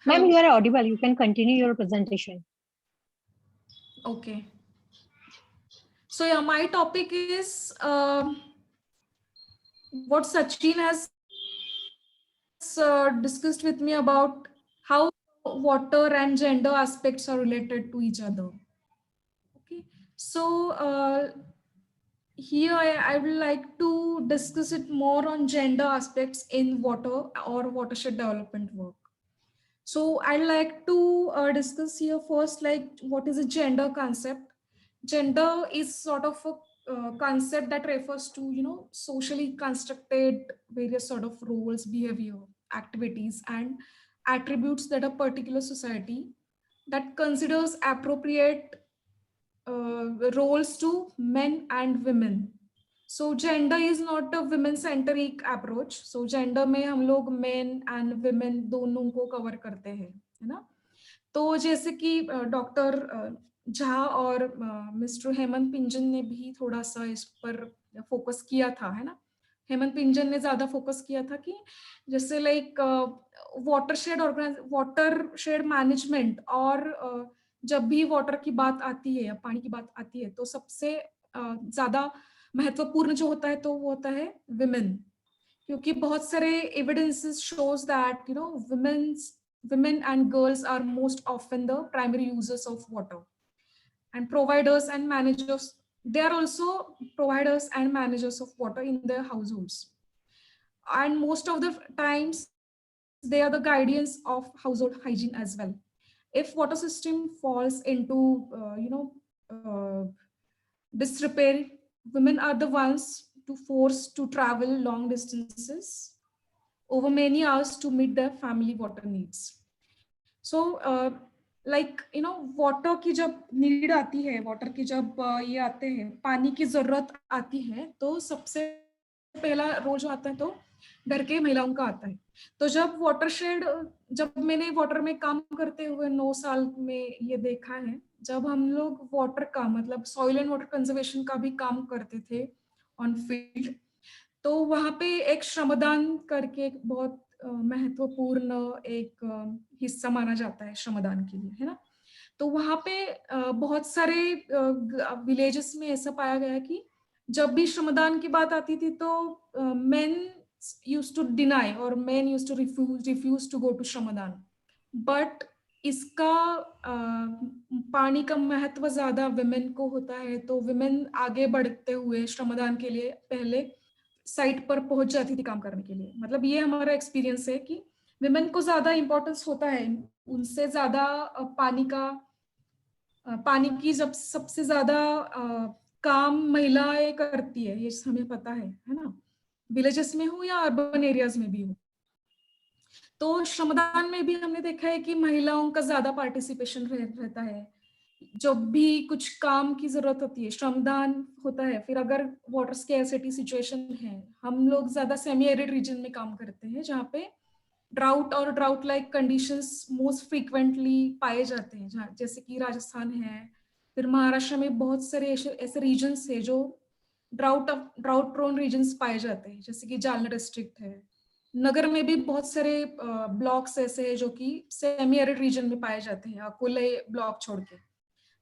Ma'am, Hello? you are audible. You can continue your presentation. Okay. So yeah, my topic is what Sachin has discussed with me about how water and gender aspects are related to each other. Okay, so here I would like to discuss it more on gender aspects in water or watershed development work. So I'd like to discuss here first, like, what is a gender concept? Gender is sort of a concept that refers to, socially constructed various sort of roles, behavior, activities, and attributes that a particular society that considers appropriate roles to men and women. So gender is not a women centric approach. So gender में हम लोग men and women दोनों को cover करते हैं, है ना? तो जैसे कि डॉक्टर झा और मिस्टर हेमंत पिंजन ने भी थोड़ा सा इस पर फोकस किया था, है ना? हेमंत पिंजन ने ज्यादा फोकस किया था कि जैसे लाइक वाटरशेड मैनेजमेंट और जब भी वाटर की बात आती है या पानी की बात आती है तो सबसे ज्यादा महत्वपूर्ण जो होता है तो वो होता है विमेन, क्योंकि बहुत सारे evidences shows that women and girls are most often the primary users of water and providers and managers. They are also providers and managers of water in their households, and most of the times they are the guardians of household hygiene as well. If water system falls into disrepair, women are the ones forced to travel long distances over many hours to meet their family water needs. So water की जब need आती है, water की जब ये आते हैं, पानी की जरूरत आती है, तो सबसे पहला रोल जो आता है तो घर के महिलाओं का आता है. तो जब मैंने वाटर में काम करते हुए 9 साल में ये देखा है, जब हम लोग वाटर का मतलब सॉइल एंड वाटर कंजर्वेशन का भी काम करते थे ऑन फील्ड, तो वहां पे एक श्रमदान करके एक बहुत महत्वपूर्ण एक हिस्सा माना जाता है श्रमदान के लिए, है ना? तो वहां पे बहुत सारे विलेजेस में ऐसा पाया गया कि जब भी श्रमदान की बात आती थी तो men used to deny or men used to refuse to go to श्रमदान. बट इसका पानी का महत्व ज्यादा विमेन को होता है, तो विमेन आगे बढ़ते हुए श्रमदान के लिए पहले साइट पर पहुंच जाती थी काम करने के लिए. मतलब ये हमारा एक्सपीरियंस है कि विमेन को ज्यादा इंपॉर्टेंस होता है, उनसे ज्यादा पानी की जब सबसे ज्यादा काम महिलाएं करती है, ये हमें पता है ना, विलेजेस में हो या अर्बन एरियाज में भी हो. तो श्रमदान में भी हमने देखा है कि महिलाओं का ज्यादा पार्टिसिपेशन रहता है. जब भी कुछ काम की जरूरत होती है श्रमदान होता है. फिर अगर वाटर स्कैर्सिटी सिचुएशन है, हम लोग ज्यादा सेमी एरिड रीजन में काम करते हैं जहाँ पे ड्राउट और drought like conditions most frequently पाए जाते हैं, जैसे कि राजस्थान है. फिर महाराष्ट्र में बहुत सारे ऐसे रीजन्स है जो ड्राउट प्रोन रीजन्स पाए जाते हैं, जैसे कि जालना डिस्ट्रिक्ट है. नगर में भी बहुत सारे ब्लॉक्स ऐसे हैं जो कि सेमी एरिड रीजन में पाए जाते हैं, अकोले ब्लॉक छोड़ के.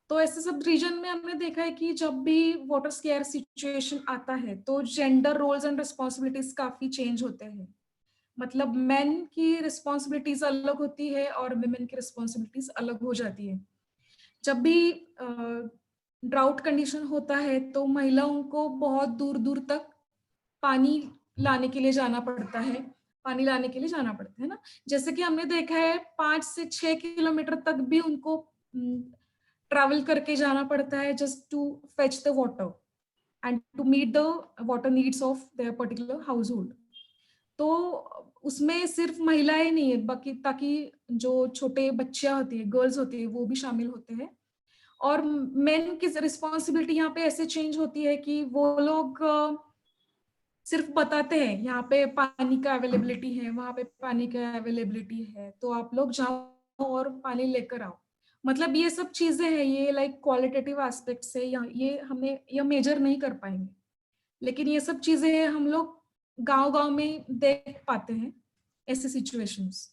तो ऐसे सब रीजन में हमने देखा है कि जब भी वाटर स्केयर सिचुएशन आता है तो जेंडर रोल्स एंड रिस्पॉन्सिबिलिटीज काफी चेंज होते हैं. मतलब मेन की रिस्पॉन्सिबिलिटीज अलग होती है और विमेन की रिस्पॉन्सिबिलिटीज अलग हो जाती है. जब भी ड्राउट कंडीशन होता है तो महिलाओं को बहुत दूर दूर तक पानी लाने के लिए जाना पड़ता है, ना. जैसे कि हमने देखा है 5 से 6 किलोमीटर तक भी उनको ट्रैवल करके जाना पड़ता है just to fetch the water and to meet the water needs of their particular household. तो उसमें सिर्फ महिलाएं नहीं है, बाकी ताकि जो छोटे बच्चियां होती है, गर्ल्स होती है, वो भी शामिल होते हैं. और मेन की रिस्पॉन्सिबिलिटी यहाँ पे ऐसे चेंज होती है कि वो लोग सिर्फ बताते हैं यहाँ पे पानी का अवेलेबिलिटी है, वहां पे पानी का अवेलेबिलिटी है, तो आप लोग जाओ और पानी लेकर आओ. मतलब ये सब चीजें हैं, ये लाइक क्वालिटेटिव एस्पेक्ट से ये हमें ये मेजर नहीं कर पाएंगे, लेकिन ये सब चीजें हम लोग गांव में देख पाते हैं ऐसे सिचुएशंस.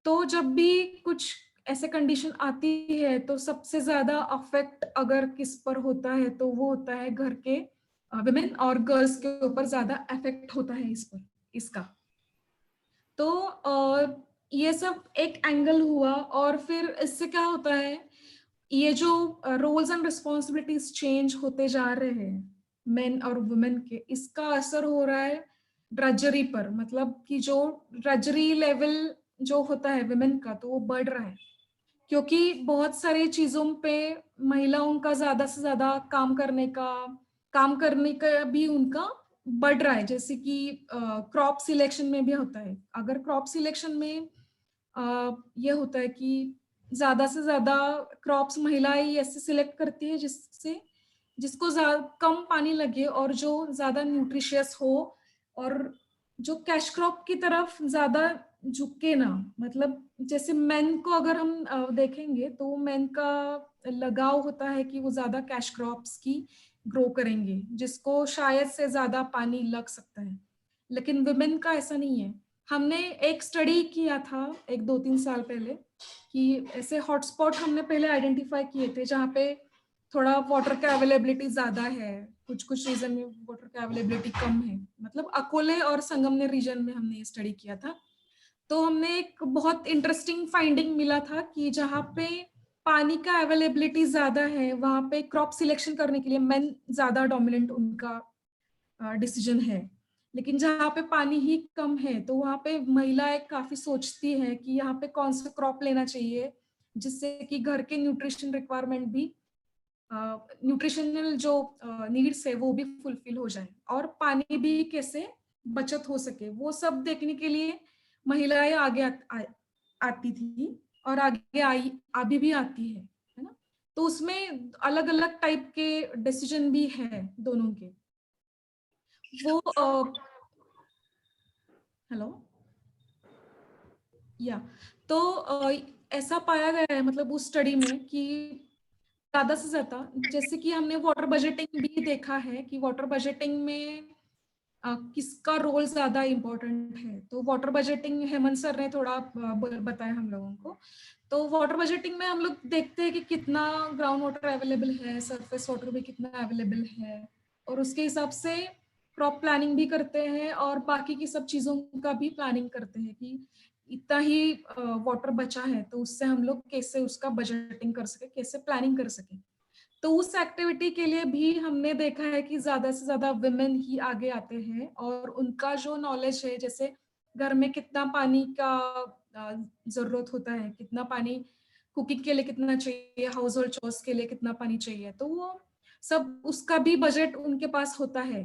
तो जब भी कुछ ऐसे कंडीशन आती है तो सबसे ज्यादा अफेक्ट अगर किस पर होता है तो वो होता है घर के विमेन और गर्ल्स के ऊपर ज्यादा इफेक्ट होता है इसका. तो ये सब एक एंगल हुआ, और फिर इससे क्या होता है, ये जो रोल्स एंड रिस्पॉन्सिबिलिटीज चेंज होते जा रहे हैं मेन और वुमेन के, इसका असर हो रहा है ड्रजरी पर, मतलब कि जो ड्रजरी लेवल जो होता है वुमेन का, तो वो बढ़ रहा है, क्योंकि बहुत सारी चीजों पे महिलाओं का ज्यादा से ज्यादा काम करने का भी उनका बढ़ रहा है। जैसे कि क्रॉप सिलेक्शन में भी होता है, अगर क्रॉप सिलेक्शन में ये होता है कि ज्यादा से ज्यादा क्रॉप्स महिलाएं ऐसे सिलेक्ट करती है जिसको कम पानी लगे और जो ज्यादा न्यूट्रिशियस हो, और जो कैश क्रॉप की तरफ ज्यादा झुके ना। मतलब जैसे मेन को अगर हम देखेंगे तो मेन का लगाव होता है कि वो ज्यादा कैश क्रॉप्स की ग्रो करेंगे, जिसको शायद से ज्यादा पानी लग सकता है, लेकिन वुमेन का ऐसा नहीं है। हमने एक स्टडी किया था एक 2-3 साल पहले कि ऐसे हॉटस्पॉट हमने पहले आइडेंटिफाई किए थे जहाँ पे थोड़ा वाटर का अवेलेबिलिटी ज्यादा है, कुछ रीजन में वाटर का अवेलेबिलिटी कम है। मतलब अकोले और संगमनेर रीजन में हमने ये स्टडी किया था। तो हमने एक बहुत इंटरेस्टिंग फाइंडिंग मिला था कि जहाँ पे पानी का अवेलेबिलिटी ज्यादा है, वहाँ पे क्रॉप सिलेक्शन करने के लिए मेन ज्यादा डोमिनेंट उनका डिसीजन है। लेकिन जहाँ पे पानी ही कम है तो वहाँ पे महिलाएं काफी सोचती है कि यहाँ पे कौन सा क्रॉप लेना चाहिए जिससे कि घर के न्यूट्रिशन रिक्वायरमेंट भी, न्यूट्रिशनल जो नीड्स है वो भी फुलफिल हो जाए, और पानी भी कैसे बचत हो सके, वो सब देखने के लिए महिलाएं आगे आती थी और आगे अभी भी आती है ना। तो उसमें अलग अलग टाइप के डिसीजन भी है दोनों के। वो हेलो या तो ऐसा पाया गया है, मतलब उस स्टडी में कि ज्यादा से ज्यादा, जैसे कि हमने वाटर बजटिंग भी देखा है कि वाटर बजटिंग में किसका रोल ज्यादा इम्पोर्टेंट है। तो वाटर बजटिंग हेमंत सर ने थोड़ा बताया हम लोगों को। तो वाटर बजटिंग में हम लोग देखते हैं कि कितना ग्राउंड वाटर अवेलेबल है, सरफेस वाटर भी कितना अवेलेबल है, और उसके हिसाब से क्रॉप प्लानिंग भी करते हैं और बाकी की सब चीजों का भी प्लानिंग करते हैं कि इतना ही वाटर बचा है तो उससे हम लोग कैसे उसका बजटिंग कर सके, कैसे प्लानिंग कर सके। तो उस एक्टिविटी के लिए भी हमने देखा है कि ज्यादा से ज्यादा वुमेन ही आगे आते हैं, और उनका जो नॉलेज है, जैसे घर में कितना पानी का जरूरत होता है, कितना पानी कुकिंग के लिए कितना चाहिए, हाउस होल्ड चोर्स के लिए कितना पानी चाहिए, तो वो सब उसका भी बजट उनके पास होता है।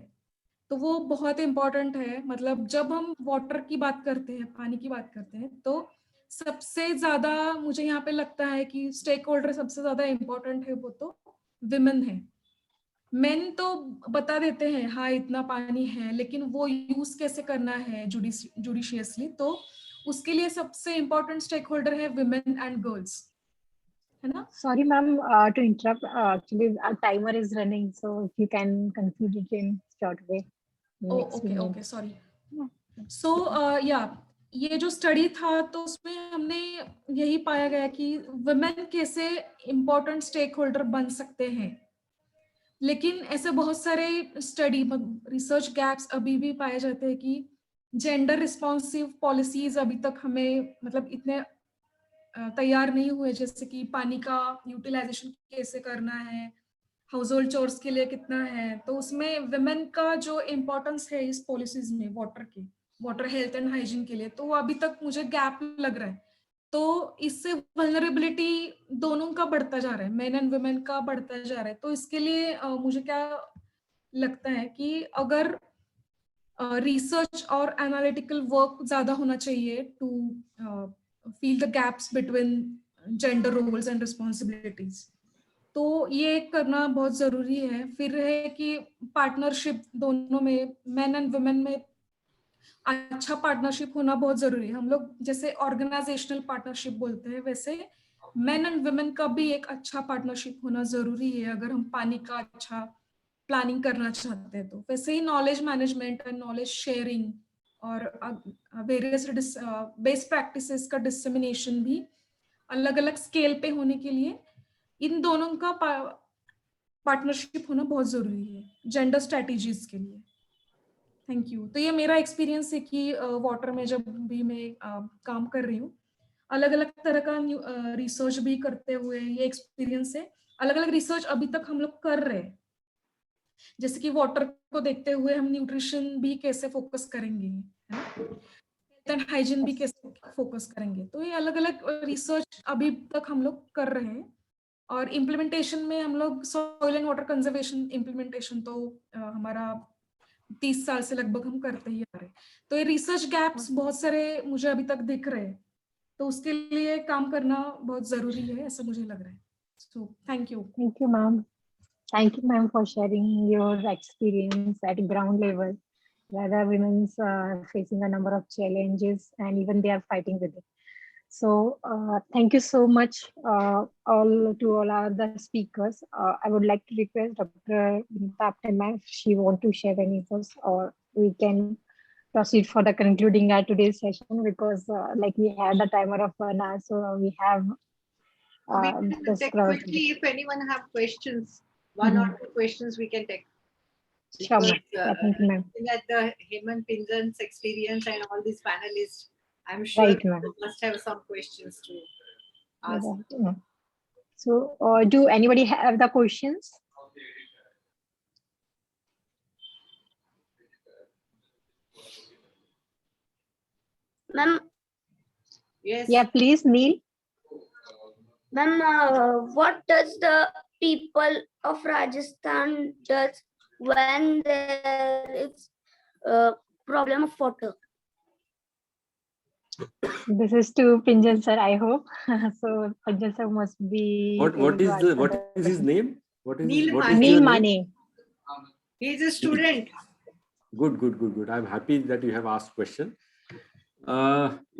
तो वो बहुत इंपॉर्टेंट है। मतलब जब हम वाटर की बात करते हैं, पानी की बात करते हैं, तो सबसे ज्यादा मुझे यहाँ पे लगता है कि स्टेक होल्डर सबसे ज्यादा इम्पोर्टेंट है वो तो विमेन है। मेन तो बता देते हैं हाँ इतना पानी है, लेकिन वो यूज कैसे करना है जुडिशियसली, तो उसके लिए सबसे इम्पोर्टेंट स्टेक होल्डर है विमेन एंड गर्ल्स, है ना। Sorry, ma'am, to interrupt. Actually, our timer is running, so if you can conclude it in short way. Next okay minute. Okay sorry. Yeah. सो या ये जो स्टडी था तो उसमें हमने यही पाया गया कि वुमेन कैसे इम्पोर्टेंट स्टेक होल्डर बन सकते हैं। लेकिन ऐसे बहुत सारे स्टडी रिसर्च गैप्स अभी भी पाए जाते हैं कि जेंडर रिस्पॉन्सिव पॉलिसीज अभी तक हमें मतलब इतने तैयार नहीं हुए, जैसे कि पानी का यूटिलाइजेशन कैसे करना है, हाउस होल्ड चोर्स के लिए कितना है। तो उसमें वुमेन का जो इम्पोर्टेंस है इस पॉलिसीज में वाटर की, वाटर हेल्थ एंड हाइजीन के लिए, तो वो अभी तक मुझे गैप लग रहा है। तो इससे वल्नरेबिलिटी दोनों का बढ़ता जा रहा है, मेन एंड वुमेन का बढ़ता जा रहा है। तो इसके लिए मुझे क्या लगता है कि अगर रिसर्च और एनालिटिकल वर्क ज्यादा होना चाहिए to fill the gaps between gender roles and responsibilities, तो ये करना बहुत जरूरी है। फिर है कि पार्टनरशिप दोनों में, मेन एंड वुमेन में अच्छा पार्टनरशिप होना बहुत जरूरी है। हम लोग जैसे ऑर्गेनाइजेशनल पार्टनरशिप बोलते हैं, वैसे मेन एंड वुमेन का भी एक अच्छा पार्टनरशिप होना जरूरी है अगर हम पानी का अच्छा प्लानिंग करना चाहते हैं। तो वैसे ही knowledge management and knowledge sharing और वेरियस बेस्ट प्रैक्टिसेस का डिसेमिनेशन भी अलग अलग स्केल पे होने के लिए इन दोनों का पार्टनरशिप होना बहुत जरूरी है जेंडर स्ट्रेटेजीज के लिए। Thank you. तो ये मेरा एक्सपीरियंस है कि वाटर में जब भी मैं काम कर रही हूँ, अलग अलग तरह का रिसर्च भी करते हुए ये एक्सपीरियंस है। अलग अलग रिसर्च अभी तक हम लोग कर रहे हैं, जैसे कि वाटर को देखते हुए हम न्यूट्रिशन भी कैसे फोकस करेंगे, है ना, हेल्थ एंड हाइजीन भी कैसे फोकस करेंगे। तो ये अलग अलग रिसर्च अभी तक हम लोग कर रहे हैं। और इम्प्लीमेंटेशन में हम लोग soil and water conservation implementation तो हमारा 30 साल से लगभग हम करते ही आ रहे हैं। तो ये रिसर्च गैप्स बहुत सारे मुझे अभी तक दिख रहे हैं, तो उसके लिए काम करना बहुत जरूरी है, ऐसा मुझे लग रहा है। So thank you. Thank you, ma'am. Thank you, ma'am, for sharing your experience at ground level, where the women's facing a number of challenges and even they are fighting with it. So thank you so much, all other speakers. I would like to request Dr. Vinita Apte ma'am if she want to share any thoughts, or we can proceed for the concluding our today's session, because like we had the timer of 1 hour, so we have We can this take crowd. quickly if anyone have questions. One or two questions we can take. Sure, Because, ma'am. Yeah, thank you, ma'am. looking at the Hemant Pinjan's experience and all these panelists, I'm sure Right, ma'am. you must have some questions to ask. Right, ma'am. So, do anybody have the questions? Ma'am, Yes. Yeah, please, Neil. ma'am, what does the people of Rajasthan does when there is a problem of water? This is to Pinjan sir, I hope. So Pinjan sir must be. What is his name? What is Neil what Mane. is Neil your name? Mane. He is a student. Good. I'm happy that you have asked question.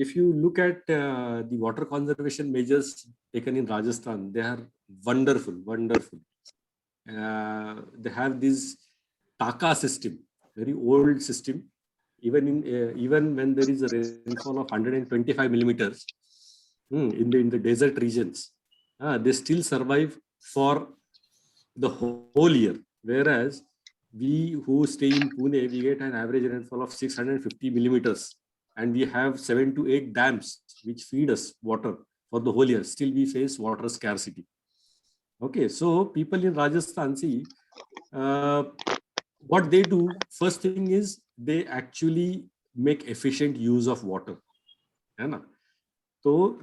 If you look at the water conservation measures taken in Rajasthan, they are wonderful. They have this Taka system, very old system. Even when there is a rainfall of 125 millimeters in the desert regions, they still survive for the whole year. Whereas we who stay in Pune, we get an average rainfall of 650 millimeters, and we have 7 to 8 dams which feed us water for the whole year. Still, we face water scarcity. Okay, so people in Rajasthan, see, what they do, first thing is they actually make efficient use of water. So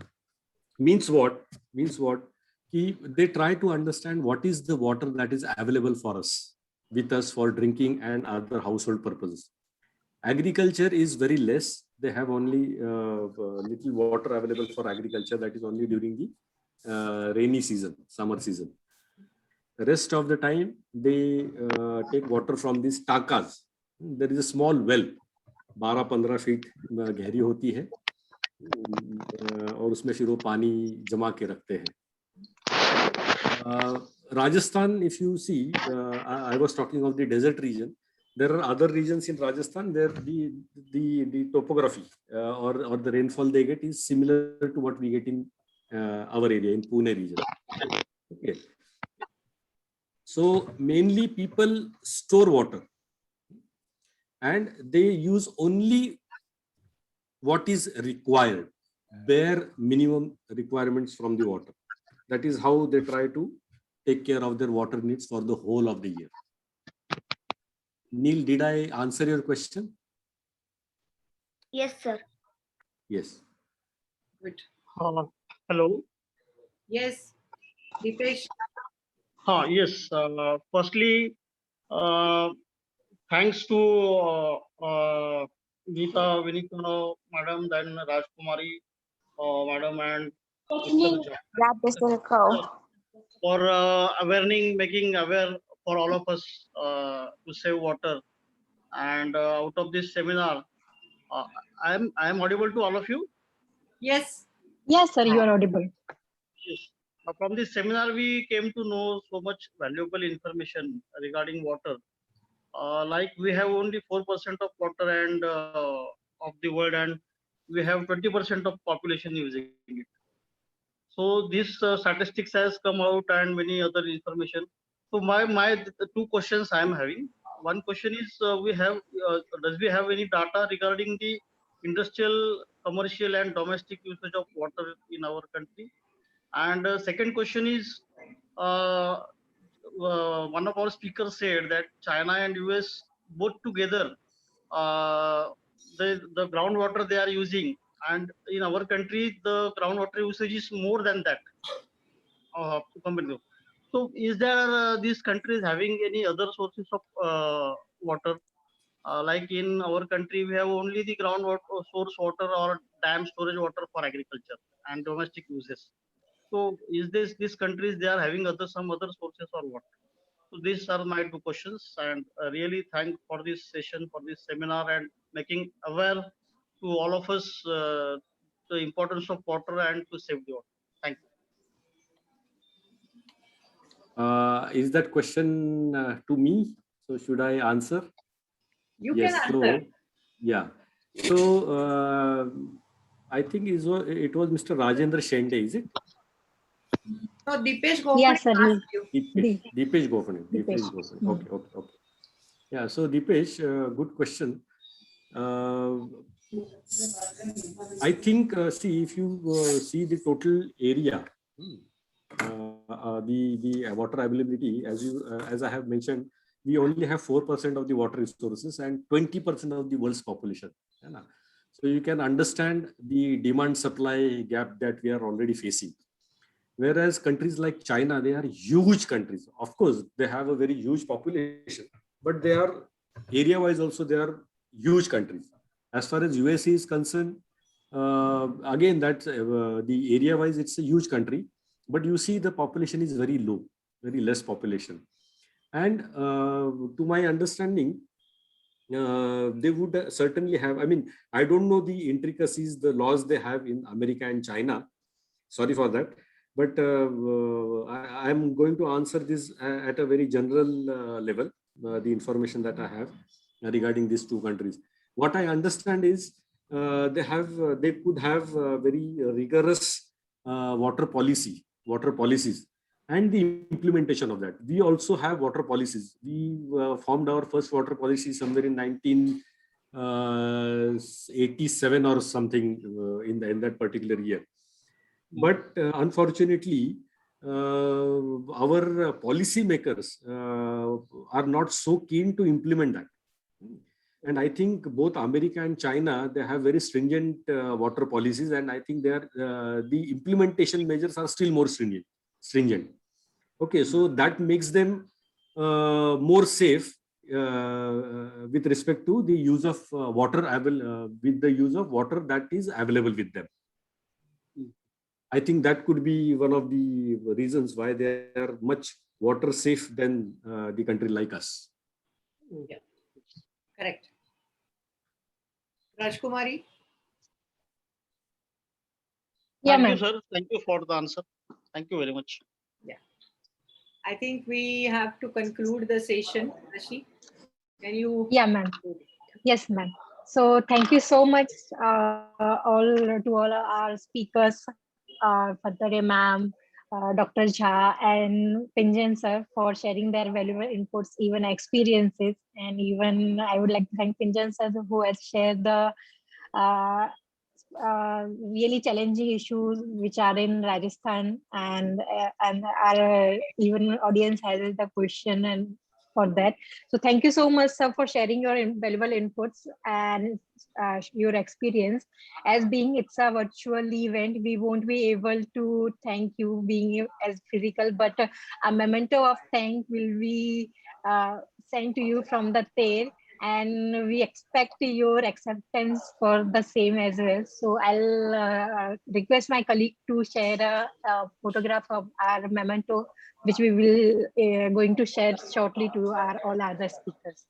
means what? They try to understand what is the water that is available for us, with us for drinking and other household purposes. Agriculture is very less. They have only little water available for agriculture, that is only during the rainy season, summer season. The rest of the time, they take water from these takas. There is a small well, 12-15 feet गहरी होती है, और उसमें फिर वो पानी जमा के रखते हैं. Rajasthan, if you see, I was talking of the desert region. There are other regions in Rajasthan where the topography or the rainfall they get is similar to what we get in our area, in Pune region. Okay. So mainly people store water and they use only what is required, bare minimum requirements from the water. That is how they try to take care of their water needs for the whole of the year. Neil, did I answer your question? Yes, sir. Yes. Good. Hello. Yes. Dipesh. Yes. Firstly, thanks to Geeta, Vinita, Madam, then Rajkumari, Madam, and Mr. for making aware for all of us to save water. And out of this seminar, I am audible to all of you. Yes. Yes, sir, you are audible. Yes. From this seminar, we came to know so much valuable information regarding water. Like we have only 4% of water and of the world, and we have 20% of population using it. So this statistics has come out and many other information. So my two questions I am having. one question is, does we have any data regarding the industrial, commercial, and domestic usage of water in our country? And second question is, one of our speakers said that China and US both together, the groundwater they are using, and in our country the groundwater usage is more than that. Compared to. So, is there these countries having any other sources of water? Like in our country, we have only the groundwater source water or dam storage water for agriculture and domestic uses. So, is these countries they are having some other sources or what? So, these are my two questions, and really thank for this session, for this seminar, and making aware to all of us the importance of water and to save the water. Thank you. Is that question to me? So should I answer? You Yes. can So answer. yeah. So I think it was Mr. Rajendra Shende, is it? No, Deepesh Gopal Yes, sir. asked you. Deepesh Gopane. Deepesh. Deepesh Gopane. Okay. Yeah. So Deepesh, good question. I think see, if you see the total area, the water availability, as I have mentioned, we only have 4% of the water resources and 20% of the world's population. So you can understand the demand supply gap that we are already facing. Whereas countries like China, they are huge countries. Of course, they have a very huge population, but they are area-wise also they are huge countries. As far as USA is concerned, again, that's the area-wise, it's a huge country, but you see the population is very low, very less population. And to my understanding, they would certainly have, I mean, I don't know the intricacies, the laws they have in America and China. Sorry for that. But I'm going to answer this at a very general level, the information that I have regarding these two countries. What I understand is they could have very rigorous water policies, and the implementation of that. We also have water policies. We formed our first water policy somewhere in 1987 or something in that particular year. But unfortunately, our policy makers are not so keen to implement that. And I think both America and China, they have very stringent water policies, and I think the implementation measures are still more stringent. Okay, so that makes them more safe with respect to the use of water that is available with them. I think that could be one of the reasons why they are much water safe than the country like us. Yeah, correct. Rajkumari? Yeah, Thank you, ma'am. sir. Thank you for the answer. Thank you very much. Yeah. I think we have to conclude the session. Rashi, can you? Yeah, ma'am. Yes, ma'am. So thank you so much all our speakers, Fatare ma'am, Dr. Jha and Pinjan sir for sharing their valuable inputs, even experiences. And even I would like to thank Pinjan sir who has shared the really challenging issues which are in Rajasthan, and our even audience has the question and for that. So thank you so much, sir, for sharing your valuable inputs and your experience. As being it's a virtual event, we won't be able to thank you being as physical, but a memento of thank will be sent to you from the TAIR, and we expect your acceptance for the same as well. So I'll request my colleague to share a photograph of our memento, which we will going to share shortly to all other speakers.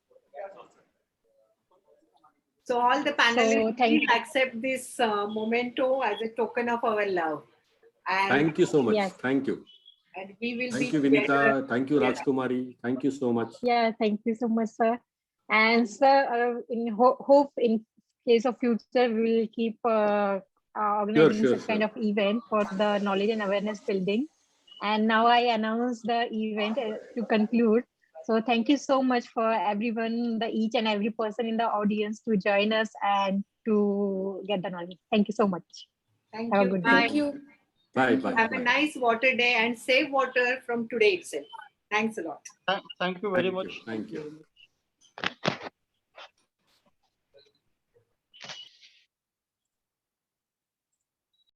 So all the panelists, thank please accept this memento as a token of our love. And thank you so much. Yes. Thank you. And we will Thank be you, Vinita. together. Thank you, Yeah. Rajkumari. Thank you so much. Yeah, thank you so much, sir. And sir, in hope in case of future, we will keep organizing Sure, such kind of event for the knowledge and awareness building. And now I announce the event to conclude. So thank you so much for everyone, each and every person in the audience to join us and to get the knowledge. Thank you so much. Thank Have a you. good day. Thank you. Bye. Thank Bye. you. Have a nice water day and save water from today itself. Thanks a lot. Thank you very Thank you. much. Thank you.